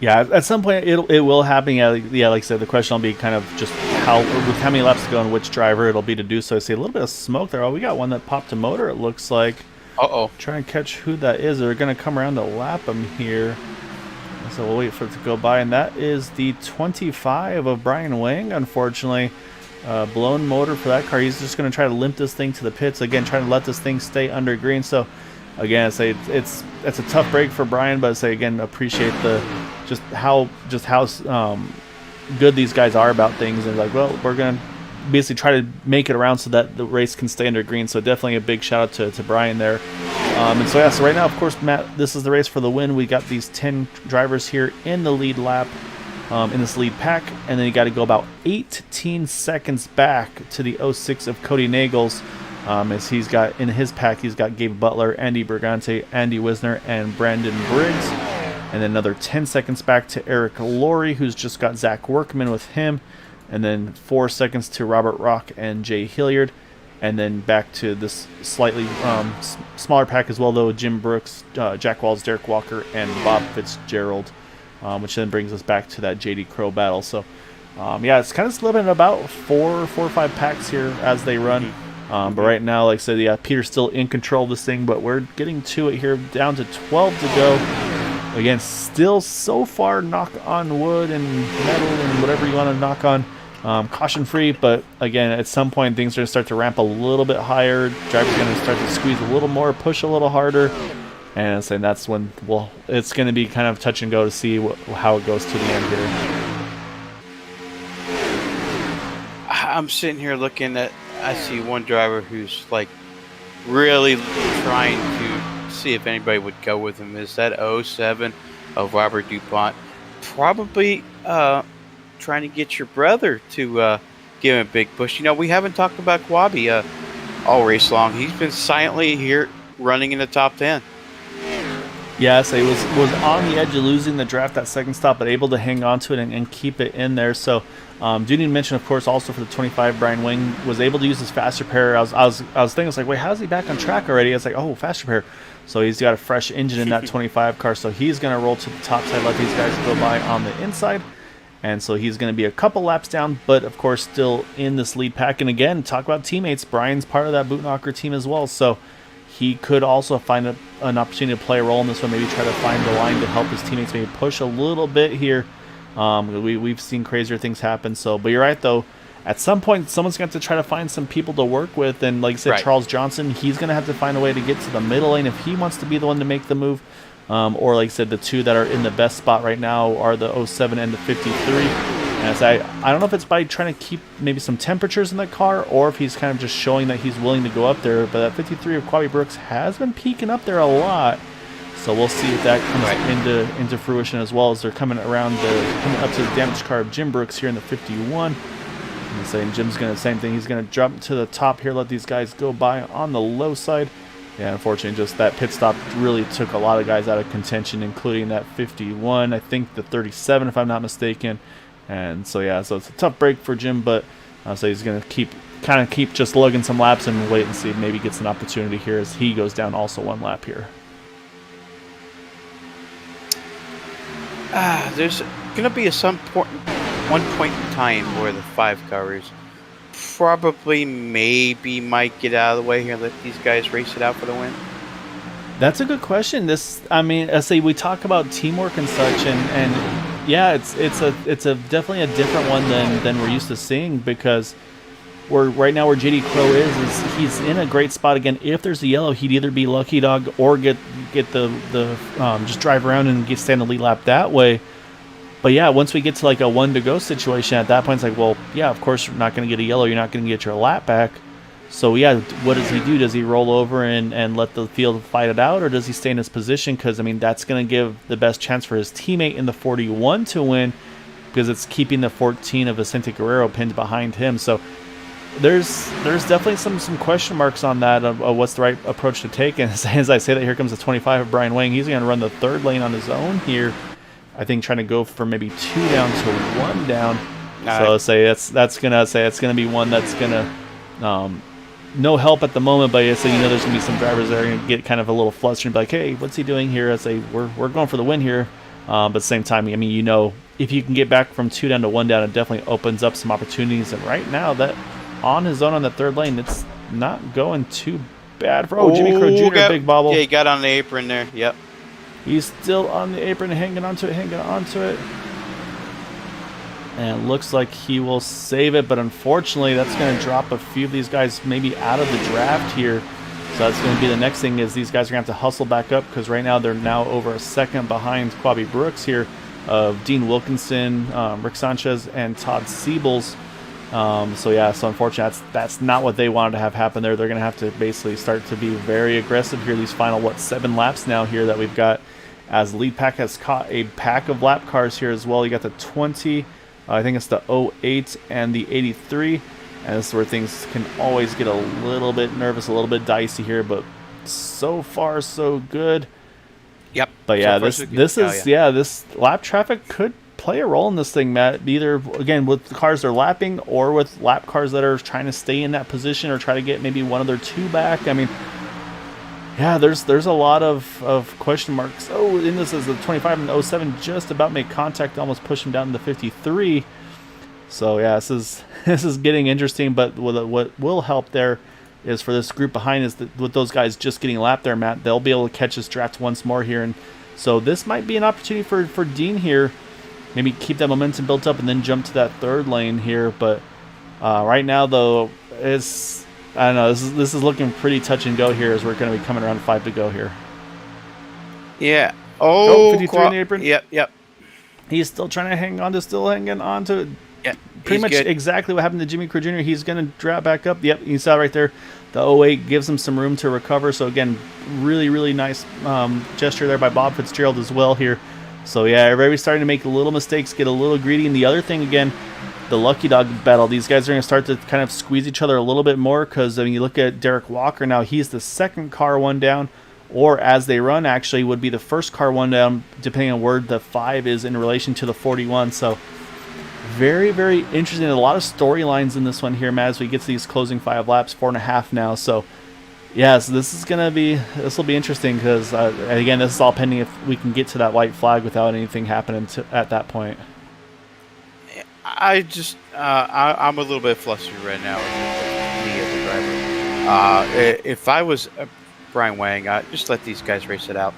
Yeah, at some point it will happen. Yeah, like I said, the question will be kind of just with how many laps to go and which driver it'll be to do so. I see a little bit of smoke there. Oh, we got one that popped a motor, it looks like. Uh-oh. Trying to catch who that is. They're going to come around to lap him here. So we'll wait for it to go by. And that is the 25 of Brian Wang, unfortunately. Blown motor for that car. He's just going to try to limp this thing to the pits. Again, trying to let this thing stay under green. So, again, I say it's a tough break for Brian, but I say, again, appreciate just how good these guys are about things. And like, well, we're going to basically try to make it around so that the race can stay under green. So definitely a big shout out to Brian there. And so, yeah, so right now, of course, Matt, this is the race for the win. We got these 10 drivers here in the lead lap. In this lead pack, and then you got to go about 18 seconds back to the 06 of Cody Nagels, as he's got in his pack, he's got Gabe Butler, Andy Brigante, Andy Wisner, and Brandon Briggs, and then another 10 seconds back to Eric Laurie, who's just got Zach Workman with him, and then 4 seconds to Robert Rock and Jay Hilliard, and then back to this slightly smaller pack as well, though, Jim Brooks, Jack Walls, Derek Walker, and Bob Fitzgerald. Which then brings us back to that JD Crow battle. So, yeah, it's kind of slipping about four or five packs here as they run. But right now, like I said, yeah, Peter's still in control of this thing, but we're getting to it here, down to 12 to go. Again, still so far, knock on wood and metal and whatever you want to knock on, caution free. But again, at some point, things are going to start to ramp a little bit higher. Driver's going to start to squeeze a little more, push a little harder. And I'm saying that's when it's going to be kind of touch and go to see how it goes to the end here. I'm sitting here looking at, I see one driver who's like really trying to to see if anybody would go with him is that '07 of Robert DuPont. Probably trying to get your brother to give him a big push. We haven't talked about Kwabi all race long. He's been silently here running in the top 10. Yes, he was on the edge of losing the draft that second stop, but able to hang on to it and keep it in there. So, do need to mention, of course, also for the 25, Brian Wing was able to use his fast repair. I was thinking, it's like, wait, how's he back on track already? I was like, oh, fast repair. So he's got a fresh engine in that 25 car, so he's going to roll to the top side, let these guys go by on the inside. And so he's going to be a couple laps down, but of course still in this lead pack. And again, talk about teammates. Brian's part of that Bootnocker team as well, so he could also find an opportunity to play a role in this one, maybe try to find the line to help his teammates maybe push a little bit here. We've seen crazier things happen. So, but you're right, though. At some point, someone's going to have to try to find some people to work with. And like I said, Right. Charles Johnson, he's going to have to find a way to get to the middle lane if he wants to be the one to make the move. Or like I said, the two that are in the best spot right now are the 07 and the 53. And I don't know if it's by trying to keep maybe some temperatures in the car, or if he's kind of just showing that he's willing to go up there. But that 53 of Kwabi Brooks has been peaking up there a lot. So we'll see if that comes into fruition, as well as they're coming up to the damaged car of Jim Brooks here in the 51. And saying Jim's going to same thing. He's going to jump to the top here, let these guys go by on the low side. Yeah, unfortunately, just that pit stop really took a lot of guys out of contention, including that 51, I think the 37, if I'm not mistaken. And so, yeah, so it's a tough break for Jim, but so he's going to keep just lugging some laps and wait and see if maybe gets an opportunity here as he goes down also one lap here. There's going to be one point in time where the 5 cars probably maybe might get out of the way here and let these guys race it out for the win. That's a good question. I say we talk about teamwork and such, and yeah, it's definitely a different one than we're used to seeing, because right now where JD Crow is he's in a great spot again. If there's a yellow, he'd either be lucky dog or get the just drive around and stand the lead lap that way. But yeah, once we get to like a 1 to go situation, at that point it's like, well, yeah, of course you're not going to get a yellow, you're not going to get your lap back. So yeah, what does he do? Does he roll over and let the field fight it out, or does he stay in his position? Because I mean, that's going to give the best chance for his teammate in the 41 to win, because it's keeping the 14 of Vicente Guerrero pinned behind him. So there's definitely some question marks on that of what's the right approach to take. And as I say that, here comes the 25 of Brian Wang. He's going to run the third lane on his own here. I think trying to go from maybe 2 down to 1 down. So let's say that's gonna be one that's gonna no help at the moment. But so there's gonna be some drivers that are gonna get kind of a little flustered and be like, hey, what's he doing here? I say we're going for the win here. But at the same time, I mean, if you can get back from 2 down to 1 down, it definitely opens up some opportunities. And right now, that on his own on the third lane, it's not going too bad for Jimmy Crow Jr. Big bobble. Yeah, he got on the apron there. Yep. He's still on the apron, hanging onto it. And it looks like he will save it, but unfortunately, that's going to drop a few of these guys maybe out of the draft here. So that's going to be the next thing, is these guys are going to have to hustle back up, because right now they're now over a second behind Kwabi Brooks here, of Dean Wilkinson, Rick Sanchez, and Todd Siebels. So unfortunately, that's not what they wanted to have happen there. They're going to have to basically start to be very aggressive here these final, 7 laps now here that we've got, as lead pack has caught a pack of lap cars here as well. You got the 20, I think it's the 08 and the 83, and this is where things can always get a little bit nervous, a little bit dicey here, but so far so good. Yep. But yeah, this lap traffic could play a role in this thing, Matt, either again with the cars they're lapping, or with lap cars that are trying to stay in that position or try to get maybe one of their 2 back. I mean, yeah, there's a lot of question marks. And this is the 25 and the 07 just about make contact, almost push him down to the 53. So yeah, this is getting interesting. But what will help there is for this group behind is that with those guys just getting lapped there, Matt, they'll be able to catch this draft once more here, and so this might be an opportunity for Dean here. Maybe keep that momentum built up and then jump to that third lane here. But right now, though, I don't know. This is looking pretty touch and go here, as we're going to be coming around 5 to go here. Yeah. 53 in the apron. Yep. He's still trying to hang on to it. Yeah, pretty he's much good. exactly what happened to Jimmy Kerr Jr. He's going to drop back up. Yep, you saw right there. The 08 gives him some room to recover. So again, really, really nice gesture there by Bob Fitzgerald as well here. So yeah, everybody's starting to make little mistakes, get a little greedy. And the other thing, again, the lucky dog battle. These guys are going to start to kind of squeeze each other a little bit more because I mean, you look at Derek Walker now. He's the second car one down, or as they run, actually would be the first car one down, depending on where the 5 is in relation to the 41. So very, very interesting. A lot of storylines in this one here, Matt, as we get to these closing 5 laps, 4.5 now. So, yeah, so this will be interesting because, again, this is all pending if we can get to that white flag without anything happening at that point. I'm a little bit flustered right now. Me as a driver. If I was Brian Wang, just let these guys race it out.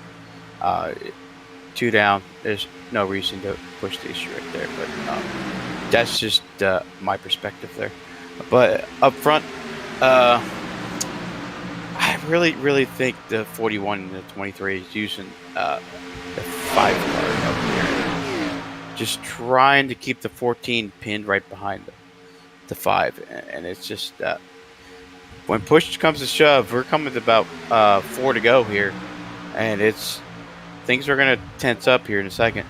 2 down. There's no reason to push the issue right there, but that's just my perspective there. But up front, I really think the 41 and the 23 is using the 5 car up here, just trying to keep the 14 pinned right behind the 5, and it's just when push comes to shove, we're coming to about 4 to go here, and things are going to tense up here in a second.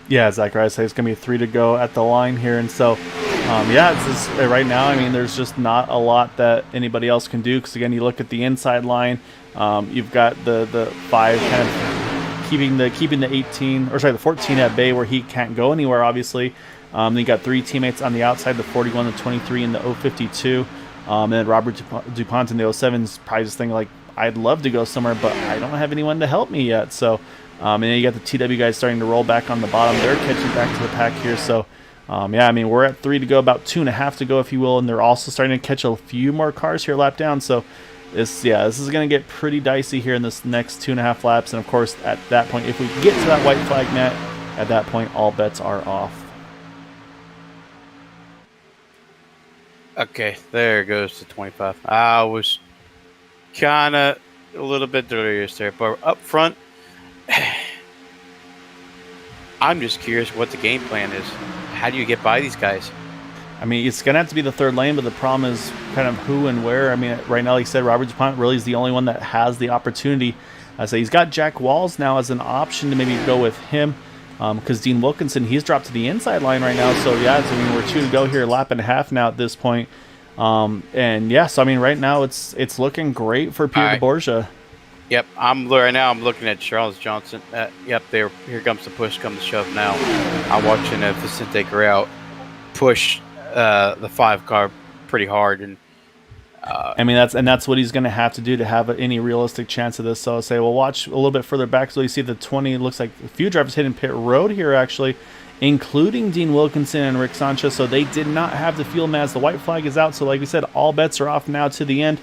Yeah, Zachary, I say it's going to be 3 to go at the line here. And so, yeah, it's just, right now, I mean, there's just not a lot that anybody else can do. Because, again, you look at the inside line, you've got the 5 kind of keeping the 18, or sorry, the 14 at bay where he can't go anywhere, obviously. Then you got 3 teammates on the outside, the 41, the 23, and the 052. And then Robert DuPont in the 07 is probably just thinking, like, I'd love to go somewhere, but I don't have anyone to help me yet. So, and then you got the TW guys starting to roll back on the bottom. They're catching back to the pack here. So, yeah, I mean, we're at 3 to go, about 2.5 to go, if you will. And they're also starting to catch a few more cars here lap down. So, this is going to get pretty dicey here in this next 2.5 laps. And, of course, at that point, if we get to that white flag net, at that point, all bets are off. Okay, there goes to 25. I was kind of a little bit delirious there, but up front, I'm just curious what the game plan is. How do you get by these guys? I mean, it's going to have to be the 3rd lane, but the problem is kind of who and where. I mean, right now, like I said, Robert DuPont really is the only one that has the opportunity. I say he's got Jack Walls now as an option to maybe go with him, because Dean Wilkinson, he's dropped to the inside line right now. So, yeah, I mean, we're 2 to go here, lap and a half now at this point. And, yeah, so, I mean, right now it's looking great for Pierre DeBorgia. Yep, right now I'm looking at Charles Johnson. Yep, here comes the push, comes the shove now. I'm watching Vicente Guerrero push the 5 car pretty hard, and I mean that's what he's going to have to do to have any realistic chance of this. So I'll say we'll watch a little bit further back. So you see the 20 looks like a few drivers hitting pit road here actually, including Dean Wilkinson and Rick Sanchez. So they did not have the fuel mass. The white flag is out. So like we said, all bets are off now to the end.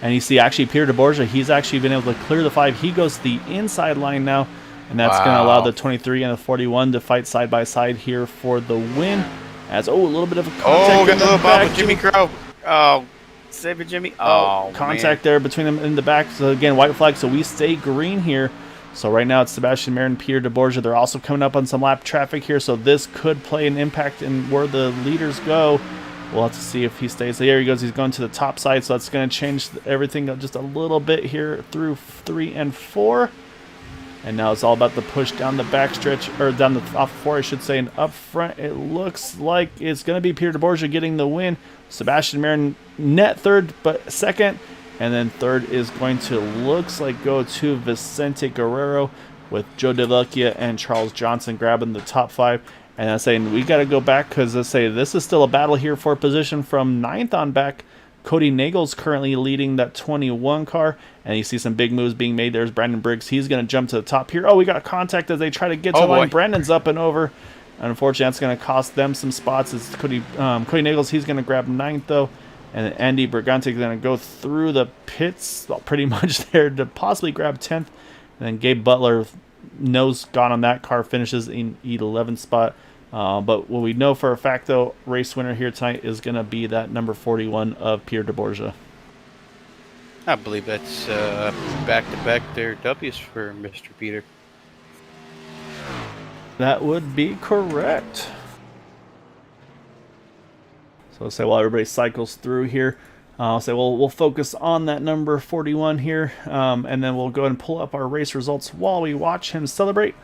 And you see actually Pierre DeBorgia, he's actually been able to clear the 5. He goes to the inside line now, and that's going to allow the 23 and the 41 to fight side by side here for the win. As a little bit of a contact in the back. Jimmy Crow. Oh, save it, Jimmy. Oh, contact there between them in the back. So again, white flag. So we stay green here. So right now it's Sebastian Mayer and Pierre DeBorgia. They're also coming up on some lap traffic here, so this could play an impact in where the leaders go. We'll have to see if he stays. There he goes. He's going to the top side, so that's going to change everything just a little bit here through 3 and 4. And now it's all about the push down the backstretch, or down the off 4, I should say. And up front, it looks like it's going to be Pierre DeBorgia getting the win. Sebastian Mayer net 3rd, but 2nd. And then 3rd is going to, looks like, go to Vicente Guerrero, with Joe DeLucia and Charles Johnson grabbing the top 5. And I'm saying we got to go back because I say this is still a battle here for position from 9th on back. Cody Nagel's currently leading that 21 car, and you see some big moves being made. There's Brandon Briggs. He's going to jump to the top here. Oh, we got contact as they try to get to the line. Brandon's up and over. Unfortunately, that's going to cost them some spots. It's Cody Nagels. He's going to grab 9th, though. And then Andy Brigante is going to go through the pits, well, pretty much there to possibly grab 10th. And then Gabe Butler, nose gone on that car, finishes in 11th spot. But what we know for a fact, though, race winner here tonight is going to be that number 41 of Pierre DeBorgia. I believe that's back-to-back their W's for Mr. Peter. That would be correct. So I'll say while everybody cycles through here, I'll say we'll focus on that number 41 here, and then we'll go ahead and pull up our race results while we watch him celebrate.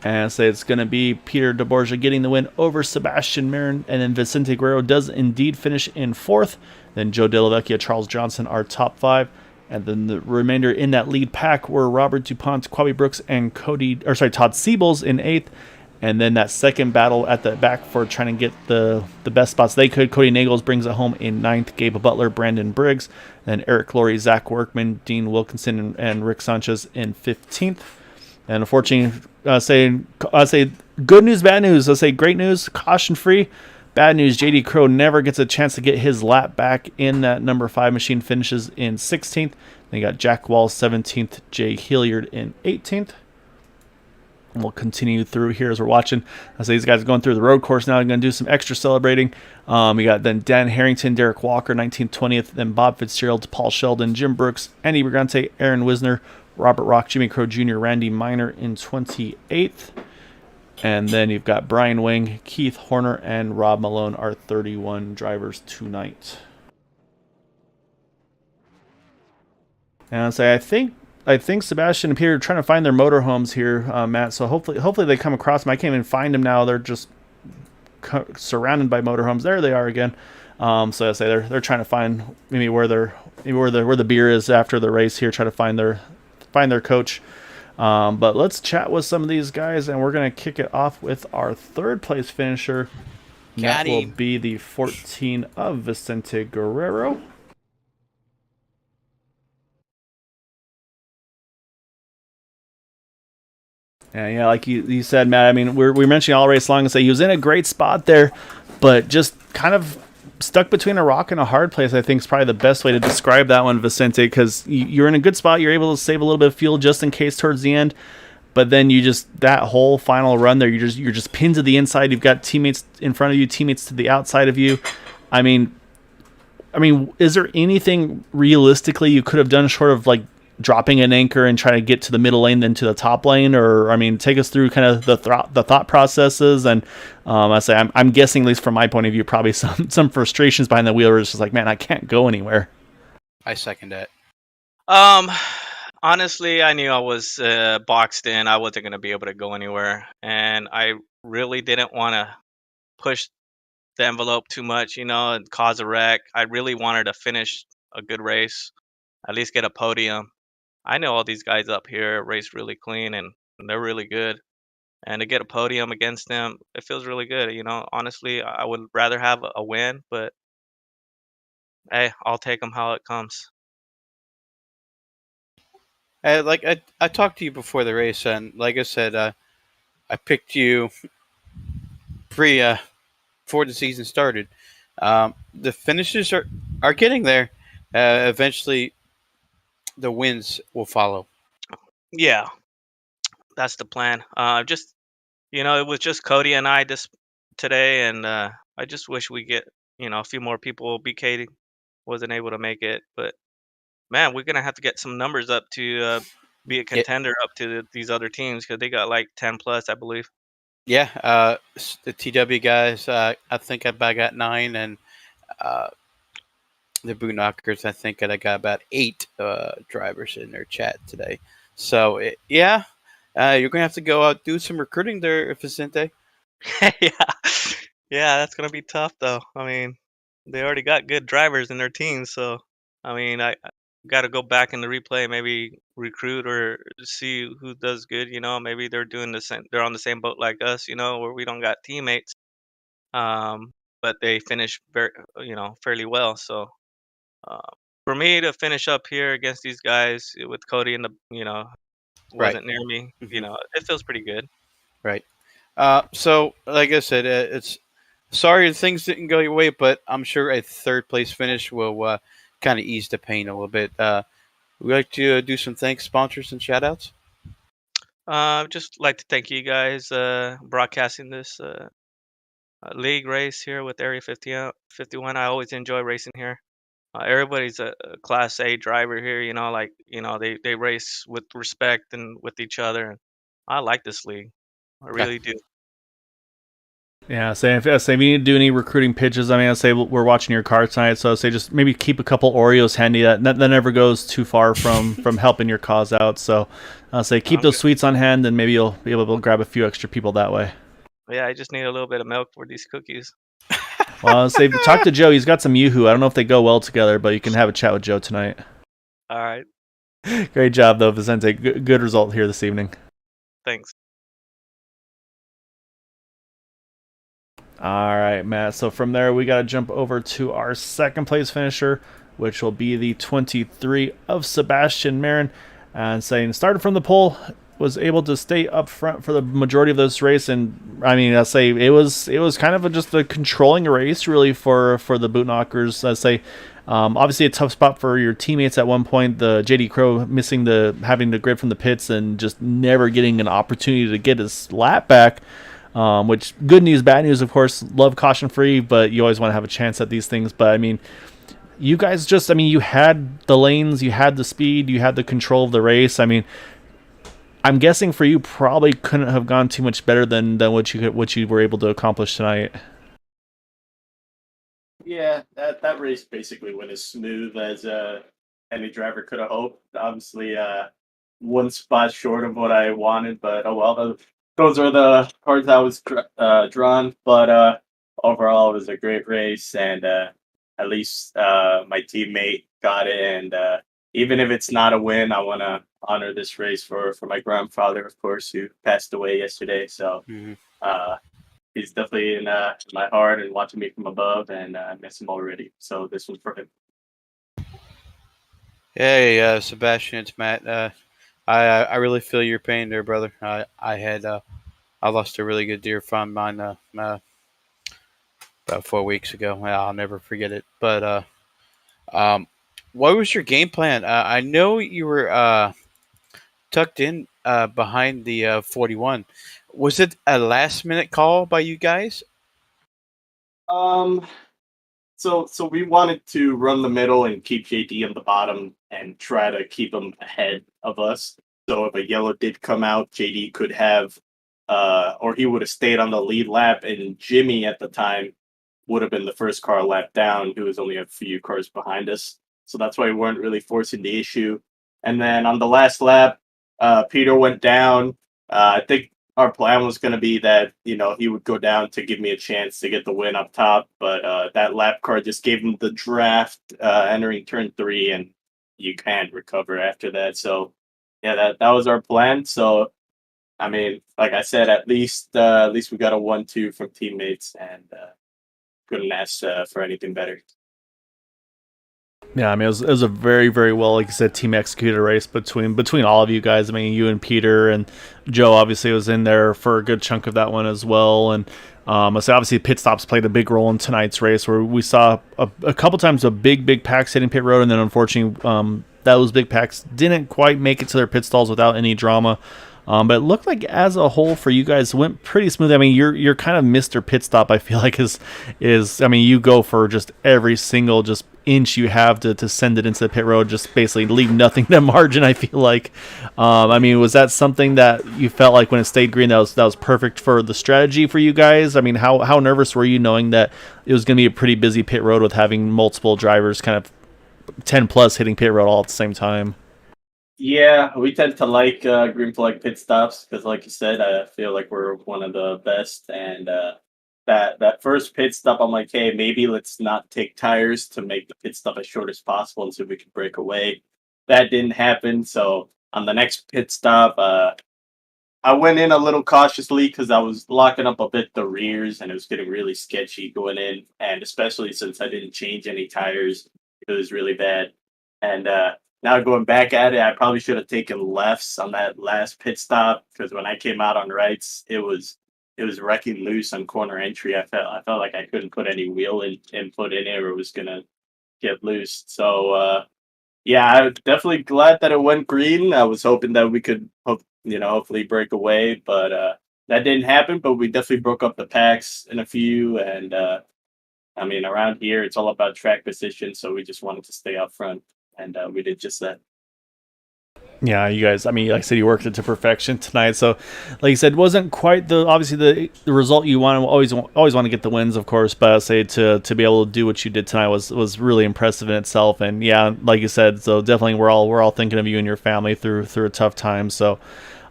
And I say it's going to be Peter DeBorgia getting the win over Sebastian Marin, and then Vicente Guerrero does indeed finish in fourth. Then Joe Delavecchia, Charles Johnson are top five. And then the remainder in that lead pack were Robert DuPont, Quabi Brooks, and Todd Siebels in eighth. And then that second battle at the back for trying to get the best spots they could. Cody Nagels brings it home in ninth. Gabe Butler, Brandon Briggs, then Eric Laurie, Zach Workman, Dean Wilkinson, and Rick Sanchez in 15th. And unfortunately, I say good news, bad news. I say great news, caution free. Bad news, JD Crow never gets a chance to get his lap back in that number 5 machine, finishes in 16th. Then you got Jack Walls 17th, Jay Hilliard in 18th. And we'll continue through here as we're watching. I say these guys are going through the road course now. I'm going to do some extra celebrating. We got then Dan Harrington, Derek Walker, 19th, 20th. Then Bob Fitzgerald, Paul Sheldon, Jim Brooks, Andy Brigante, Aaron Wisner, Robert Rock, Jimmy Crow Jr., Randy Miner in 28th. And then you've got Brian Wing, Keith Horner, and Rob Malone are 31 drivers tonight. And I say I think Sebastian and Peter are trying to find their motorhomes here, Matt. So hopefully they come across them. I can't even find them now. They're just surrounded by motorhomes. There they are again. So I say they're trying to find maybe where the beer is after the race here. Try to find their coach. But let's chat with some of these guys, and we're gonna kick it off with our third place finisher. That will be the 14 of Vicente Guerrero. And yeah, like you said, Matt, I mean, we're mentioning all race long and say he was in a great spot there, but just kind of stuck between a rock and a hard place, I think is probably the best way to describe that one, Vicente, because you're in a good spot. You're able to save a little bit of fuel just in case towards the end. But then that whole final run there, you're just pinned to the inside. You've got teammates in front of you, teammates to the outside of you. I mean, is there anything realistically you could have done short of like dropping an anchor and trying to get to the middle lane then to the top lane? Or, I mean, take us through kind of the thought processes. And I say I'm guessing, at least from my point of view, probably some frustrations behind the wheel where it's just like, man, I can't go anywhere. I second that. Honestly, I knew I was boxed in. I wasn't going to be able to go anywhere, and I really didn't want to push the envelope too much, and cause a wreck. I really wanted to finish a good race, at least get a podium. I know all these guys up here race really clean, and they're really good. And to get a podium against them, it feels really good. Honestly, I would rather have a win, but hey, I'll take them how it comes. I talked to you before the race, and like I said, I picked you before the season started. The finishes are getting there. Eventually, the wins will follow. Yeah, that's the plan. It was just Cody and I this today, and I just wish we get a few more people. BK wasn't able to make it, but man, we're gonna have to get some numbers up to be a contender up to these other teams because they got like 10 plus, I believe. Yeah, the TW guys, I think I got 9, and the Boondockers, I think I got about 8 drivers in their chat today. So, you're going to have to go out do some recruiting there, Vicente. Yeah, yeah, that's gonna be tough though. I mean, they already got good drivers in their teams, so I mean, I got to go back in the replay, maybe recruit or see who does good. Maybe they're doing the same. They're on the same boat like us, where we don't got teammates. But they finish fairly well. So uh, for me to finish up here against these guys with Cody and wasn't near me, Mm-hmm. it feels pretty good. Right. So, like I said, it's sorry things didn't go your way, but I'm sure a third place finish will kind of ease the pain a little bit. We'd like to do some thanks, sponsors, and shout outs. Just like to thank you guys broadcasting this league race here with Area 51. I always enjoy racing here. Everybody's a Class A driver here. They race with respect and with each other. And I like this league. I really do. Yeah, say if you need to do any recruiting pitches, I mean, I'd say we're watching your car tonight, so I'd say just maybe keep a couple Oreos handy. That never goes too far from helping your cause out. So I'll say keep those Okay. sweets on hand, and maybe you'll be able to grab a few extra people that way. Yeah, I just need a little bit of milk for these cookies. Well, I'll say talk to Joe. He's got some YooHoo. I don't know if they go well together, but you can have a chat with Joe tonight. All right. Great job, though, Vicente. Good result here this evening. Thanks. All right, Matt. So from there, we got to jump over to our second place finisher, which will be the 23 of Sebastian Marin. And saying started from the pole, was able to stay up front for the majority of this race. And I mean, I say it was kind of just a controlling race really for the boot knockers. I say. Obviously, a tough spot for your teammates at one point. The JD Crow having the grid from the pits and just never getting an opportunity to get his lap back. Which good news, bad news, of course. Love caution free, but you always want to have a chance at these things. But I mean, you guys you had the lanes, you had the speed, you had the control of the race. I mean, I'm guessing for you probably couldn't have gone too much better than what you were able to accomplish tonight. Yeah, that race basically went as smooth as any driver could have hoped. Obviously, one spot short of what I wanted, but oh well. Those are the cards I was drawn. But overall, it was a great race, and at least my teammate got it. And even if it's not a win, I want to honor this race for my grandfather, of course, who passed away yesterday. So. Mhm. He's definitely in my heart and watching me from above, and I miss him already. So this was for him. Hey, Sebastian, it's Matt. I really feel your pain there, brother. I lost a really good dear friend of mine about 4 weeks ago. Well, I'll never forget it. But um, what was your game plan? I know you were tucked in behind the 41. Was it a last minute call by you guys? Um, so we wanted to run the middle and keep JD on the bottom and try to keep him ahead of us. So if a yellow did come out, JD could have, or he would have stayed on the lead lap, and Jimmy at the time would have been the first car lap down, who was only a few cars behind us. So that's why we weren't really forcing the issue. And then on the last lap, Peter went down. I think our plan was going to be that he would go down to give me a chance to get the win up top, but that lap car just gave him the draft entering turn 3, and you can't recover after that. So yeah, that was our plan. So I mean, like I said, at least we got a 1-2 from teammates, and couldn't ask for anything better. Yeah, I mean, it was a very, very well, like you said, team executed race between all of you guys. I mean, you and Peter and Joe obviously was in there for a good chunk of that one as well. And so obviously pit stops played a big role in tonight's race, where we saw a couple times a big packs hitting pit road, and then unfortunately those big packs didn't quite make it to their pit stalls without any drama. But it looked like as a whole for you guys went pretty smooth. I mean, you're kind of Mr. Pit Stop. I feel like is I mean, you go for just every single just inch you have to send it into the pit road, just basically leave nothing to margin. I feel like, I mean, was that something that you felt like when it stayed green that was perfect for the strategy for you guys? I mean, how nervous were you knowing that it was going to be a pretty busy pit road with having multiple drivers kind of 10 plus hitting pit road all at the same time? Yeah, we tend to like green flag pit stops because, like you said, I feel like we're one of the best. And that first pit stop, I'm like, hey, maybe let's not take tires to make the pit stop as short as possible and see if we can break away. That didn't happen. So on the next pit stop, I went in a little cautiously because I was locking up a bit the rears and it was getting really sketchy going in. And especially since I didn't change any tires, it was really bad. And now going back at it, I probably should have taken lefts on that last pit stop because when I came out on rights, it was wrecking loose on corner entry. I felt like I couldn't put any wheel input in it or it was gonna get loose. So yeah, I'm definitely glad that it went green. I was hoping that we could hopefully break away, but that didn't happen. But we definitely broke up the packs in a few, and I mean around here it's all about track position, so we just wanted to stay up front, and we did just that. Yeah, you guys, I mean, like I said, you worked it to perfection tonight. So, like you said, wasn't quite obviously the result you want. Always want to get the wins, of course, but I'd say to be able to do what you did tonight was really impressive in itself. And yeah, like you said, so definitely we're all thinking of you and your family through a tough time. So,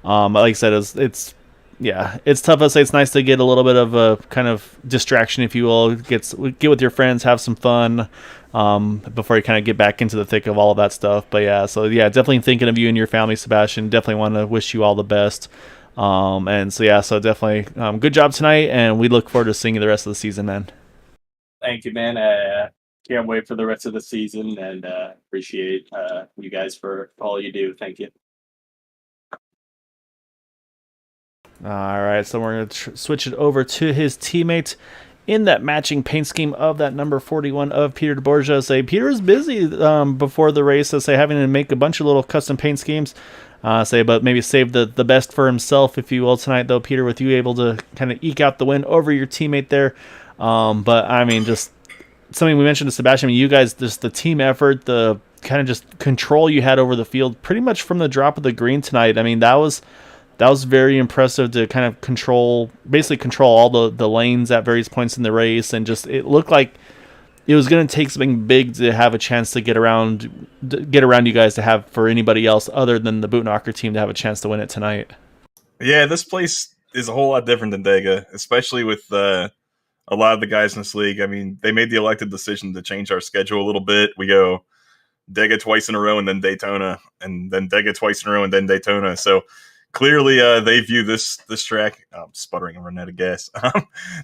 like I said, it's yeah, it's tough. I say it's nice to get a little bit of a kind of distraction, if you will. Get with your friends, have some fun, before you kind of get back into the thick of all of that stuff. But yeah, so yeah, definitely thinking of you and your family, Sebastian. Definitely want to wish you all the best. And so yeah, so definitely good job tonight, and we look forward to seeing you the rest of the season, man. Thank you, man. Can't wait for the rest of the season, and appreciate you guys for all you do. Thank you. All right, so we're going to switch it over to his teammate in that matching paint scheme of that number 41 of Peter DeBorgia. Say Peter is busy before the race, so say having to make a bunch of little custom paint schemes. But maybe save the best for himself, if you will, tonight, though, Peter, with you able to kind of eke out the win over your teammate there. But I mean, just something we mentioned to Sebastian, I mean, you guys, just the team effort, the kind of just control you had over the field pretty much from the drop of the green tonight. I mean, that was very impressive to kind of basically control all the lanes at various points in the race, and just it looked like it was going to take something big to have a chance to get around you guys, to have for anybody else other than the Bootknocker team to have a chance to win it tonight. Yeah, this place is a whole lot different than Dega, especially with a lot of the guys in this league. I mean, they made the elected decision to change our schedule a little bit. We go Dega twice in a row and then Daytona, and then Dega twice in a row and then Daytona. So clearly, they view this track. I'm sputtering and running out of gas.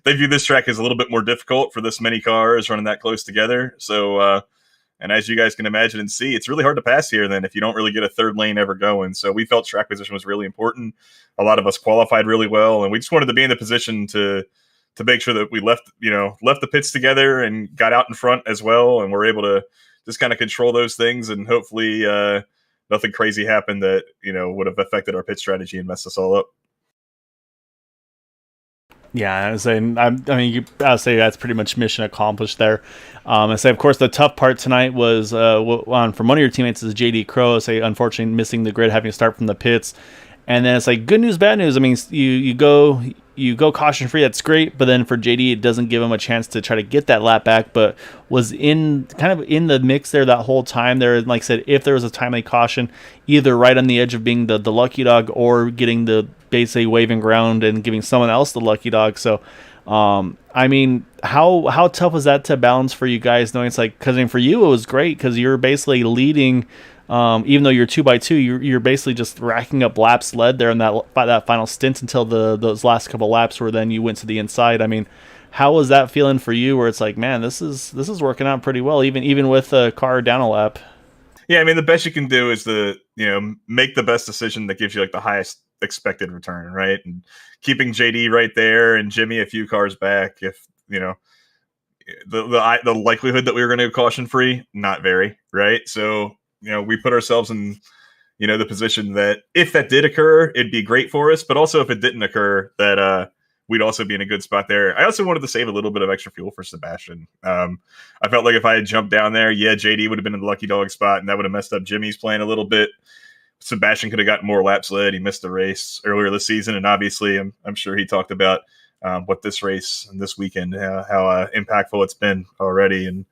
They view this track as a little bit more difficult for this many cars running that close together. So, and as you guys can imagine and see, it's really hard to pass here then if you don't really get a third lane ever going. So we felt track position was really important. A lot of us qualified really well, and we just wanted to be in the position to make sure that we left the pits together and got out in front as well, and we're able to just kind of control those things, and hopefully nothing crazy happened that would have affected our pit strategy and messed us all up. Yeah, I mean, I'll say that's pretty much mission accomplished there. I say, of course, the tough part tonight was from one of your teammates is JD Crow. Say, unfortunately, missing the grid, having to start from the pits, and then it's like good news, bad news. I mean, you go caution free, that's great, but then for JD, it doesn't give him a chance to try to get that lap back. But was in the mix there that whole time there. And like I said, if there was a timely caution, either right on the edge of being the lucky dog or getting the basically waving ground and giving someone else the lucky dog. So, I mean, how tough was that to balance for you guys? Knowing it's like, because I mean, for you it was great because you're basically leading. Even though you're 2x2, you're basically just racking up laps led there in that final stint until those last couple laps where then you went to the inside. I mean, how was that feeling for you? Where it's like, man, this is working out pretty well, even with a car down a lap. Yeah, I mean, the best you can do is to make the best decision that gives you like the highest expected return, right? And keeping JD right there and Jimmy a few cars back. If the likelihood that we were going to go caution free, not very, right? So. We put ourselves in, the position that if that did occur, it'd be great for us. But also if it didn't occur, that we'd also be in a good spot there. I also wanted to save a little bit of extra fuel for Sebastian. I felt like if I had jumped down there, JD would have been in the lucky dog spot, and that would have messed up Jimmy's plan a little bit. Sebastian could have gotten more laps led. He missed the race earlier this season, and obviously I'm sure he talked about what this race and this weekend, how impactful it's been already. And,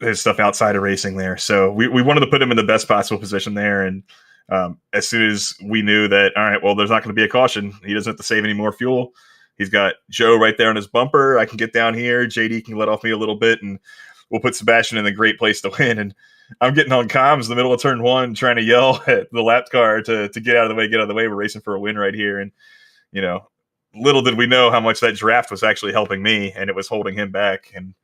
his stuff outside of racing there. So we wanted to put him in the best possible position there. And as soon as we knew that, all right, well, there's not going to be a caution. He doesn't have to save any more fuel. He's got Joe right there on his bumper. I can get down here. JD can let off me a little bit, and we'll put Sebastian in a great place to win. And I'm getting on comms in the middle of turn one, trying to yell at the lap car to get out of the way. We're racing for a win right here. And, little did we know how much that draft was actually helping me, and it was holding him back. And,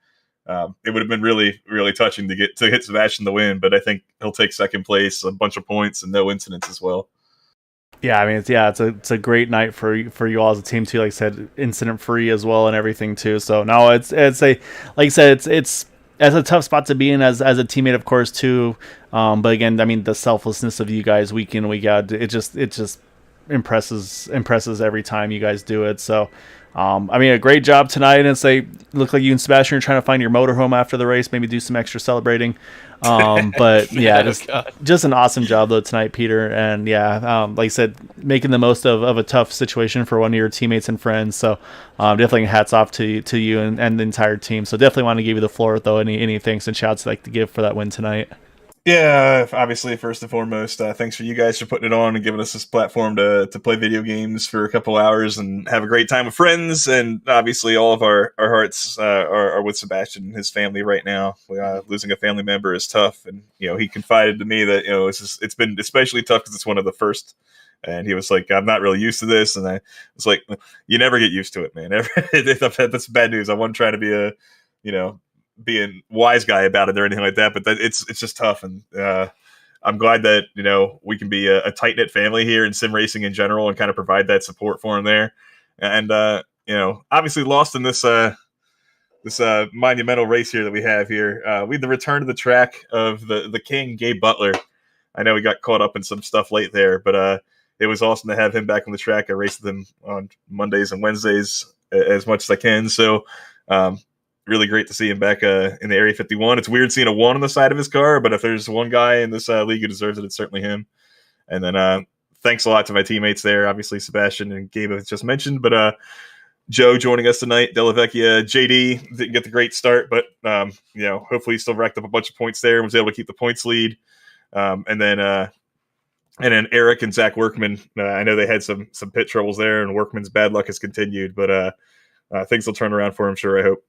it would have been really, really touching to hit Sebastian the win, but I think he'll take second place, a bunch of points, and no incidents as well. Yeah, I mean, it's a great night for you all as a team too. Like I said, incident free as well and everything too. So no, it's like I said, it's a tough spot to be in as a teammate, of course too. But again, I mean, the selflessness of you guys week in week out, it just impresses every time you guys do it. So. I mean, a great job tonight. And say, look like you and Sebastian are trying to find your motorhome after the race, maybe do some extra celebrating. But yeah, just an awesome job though tonight, Peter. And yeah, like I said, making the most of a tough situation for one of your teammates and friends. So definitely hats off to you and the entire team. So definitely want to give you the floor though. Any thanks and shouts you'd like to give for that win tonight. Yeah, obviously, first and foremost, thanks for you guys for putting it on and giving us this platform to play video games for a couple hours and have a great time with friends. And obviously, all of our hearts are with Sebastian and his family right now. Losing a family member is tough, and he confided to me that it's been especially tough because it's one of the first. And he was like, "I'm not really used to this," and I was like, "You never get used to it, man. That's bad news. I wasn't trying to be being wise guy about it or anything like that, but it's just tough, and I'm glad that we can be a tight knit family here in sim racing in general and kind of provide that support for him there. And obviously lost in this monumental race here that we have here. We had the return to the track of the King, Gabe Butler. I know we got caught up in some stuff late there, but it was awesome to have him back on the track. I raced with him on Mondays and Wednesdays as much as I can. So really great to see him back in the Area 51. It's weird seeing a 1 on the side of his car, but if there's one guy in this league who deserves it, it's certainly him. And then thanks a lot to my teammates there. Obviously, Sebastian and Gabe have just mentioned, but Joe joining us tonight, Delavecchia, JD didn't get the great start, but hopefully he still racked up a bunch of points there and was able to keep the points lead. And then Eric and Zach Workman. I know they had some pit troubles there, and Workman's bad luck has continued, but things will turn around for him, sure, I hope.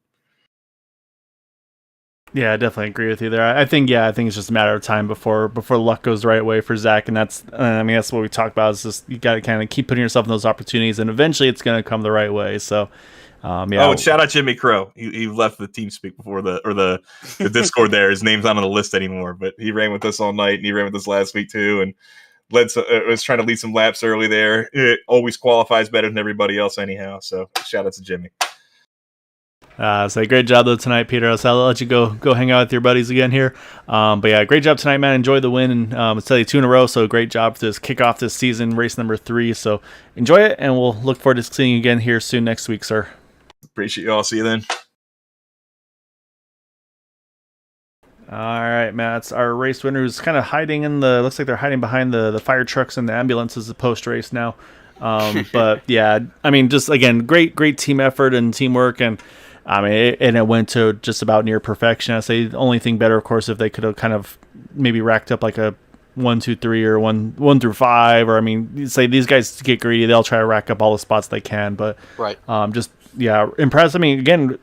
Yeah, I definitely agree with you there. I think it's just a matter of time before luck goes the right way for Zach, and that's what we talked about. Is just you got to kind of keep putting yourself in those opportunities, and eventually it's going to come the right way. So, yeah. Oh, and shout out Jimmy Crow. He left the team speak before the Discord there. His name's not on the list anymore, but he ran with us all night, and he ran with us last week too, and was trying to lead some laps early there. It always qualifies better than everybody else anyhow. So shout out to Jimmy. So great job though tonight, Peter. So I'll let you go hang out with your buddies again here. But yeah, great job tonight, man. Enjoy the win, and it's 2 in a row. So great job to kick off this season, race number 3. So enjoy it, and we'll look forward to seeing you again here soon next week, sir. Appreciate you all. See you then. All right, Matt. It's our race winner who's kind of hiding looks like they're hiding behind the fire trucks and the ambulances post race now. But yeah, I mean, just again, great team effort and teamwork, and I mean, it went to just about near perfection. I say the only thing better, of course, if they could have kind of maybe racked up like a 1, 2, 3 or 1 through 5, or I mean, you say these guys get greedy, they'll try to rack up all the spots they can. But right, just yeah, impressed. I mean, again,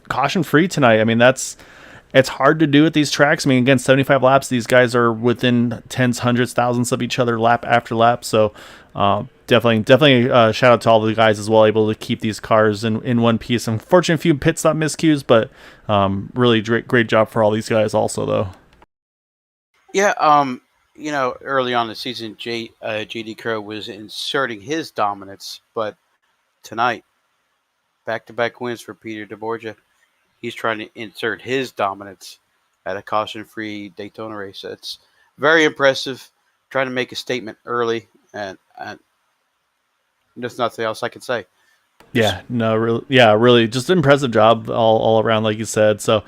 caution free tonight. I mean, it's hard to do at these tracks. I mean, again, 75 laps. These guys are within tens, hundreds, thousands of each other lap after lap. So definitely shout out to all the guys as well, able to keep these cars in one piece. Unfortunately, a few pit stop miscues, but really great job for all these guys also, though. Yeah, early on in the season, JD Crow was inserting his dominance, but tonight, back-to-back wins for Peter DeBorgia. He's trying to insert his dominance at a caution-free Daytona race. It's very impressive. Trying to make a statement early, and there's nothing else I can say. Really, just impressive job all around, like you said. So,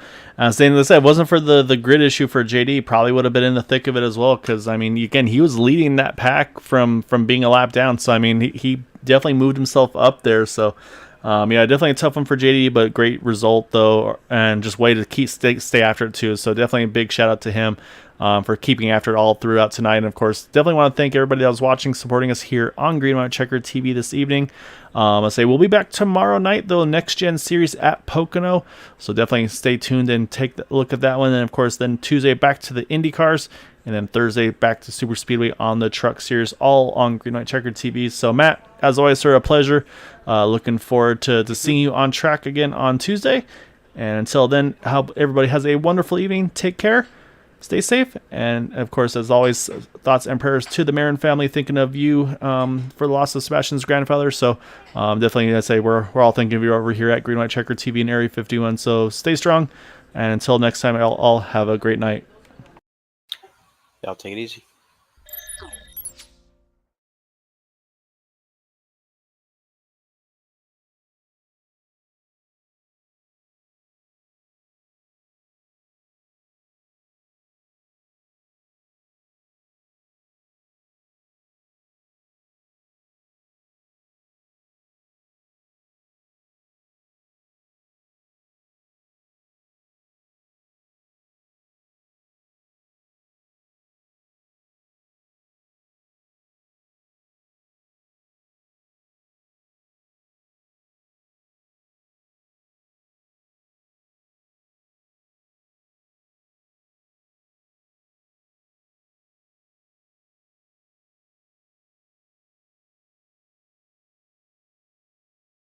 saying this, it wasn't for the grid issue for JD, probably would have been in the thick of it as well. Because I mean, again, he was leading that pack from being a lap down. So I mean, he definitely moved himself up there. So. Definitely a tough one for JD, but great result though, and just way to stay after it too. So definitely a big shout out to him for keeping after it all throughout tonight. And of course, definitely want to thank everybody that was watching, supporting us here on Green White Checker TV this evening. I say we'll be back tomorrow night though, next gen series at Pocono. So definitely stay tuned and take a look at that one. And of course, then Tuesday back to the Indy cars. And then Thursday, back to Super Speedway on the Truck Series, all on Green White Checker TV. So, Matt, as always, sir, a pleasure. Looking forward to seeing you on track again on Tuesday. And until then, I hope everybody has a wonderful evening. Take care. Stay safe. And, of course, as always, thoughts and prayers to the Marin family, thinking of you for the loss of Sebastian's grandfather. So, definitely, I'd say we're all thinking of you over here at Green White Checker TV in Area 51. So, stay strong. And until next time, I'll have a great night. Y'all take it easy.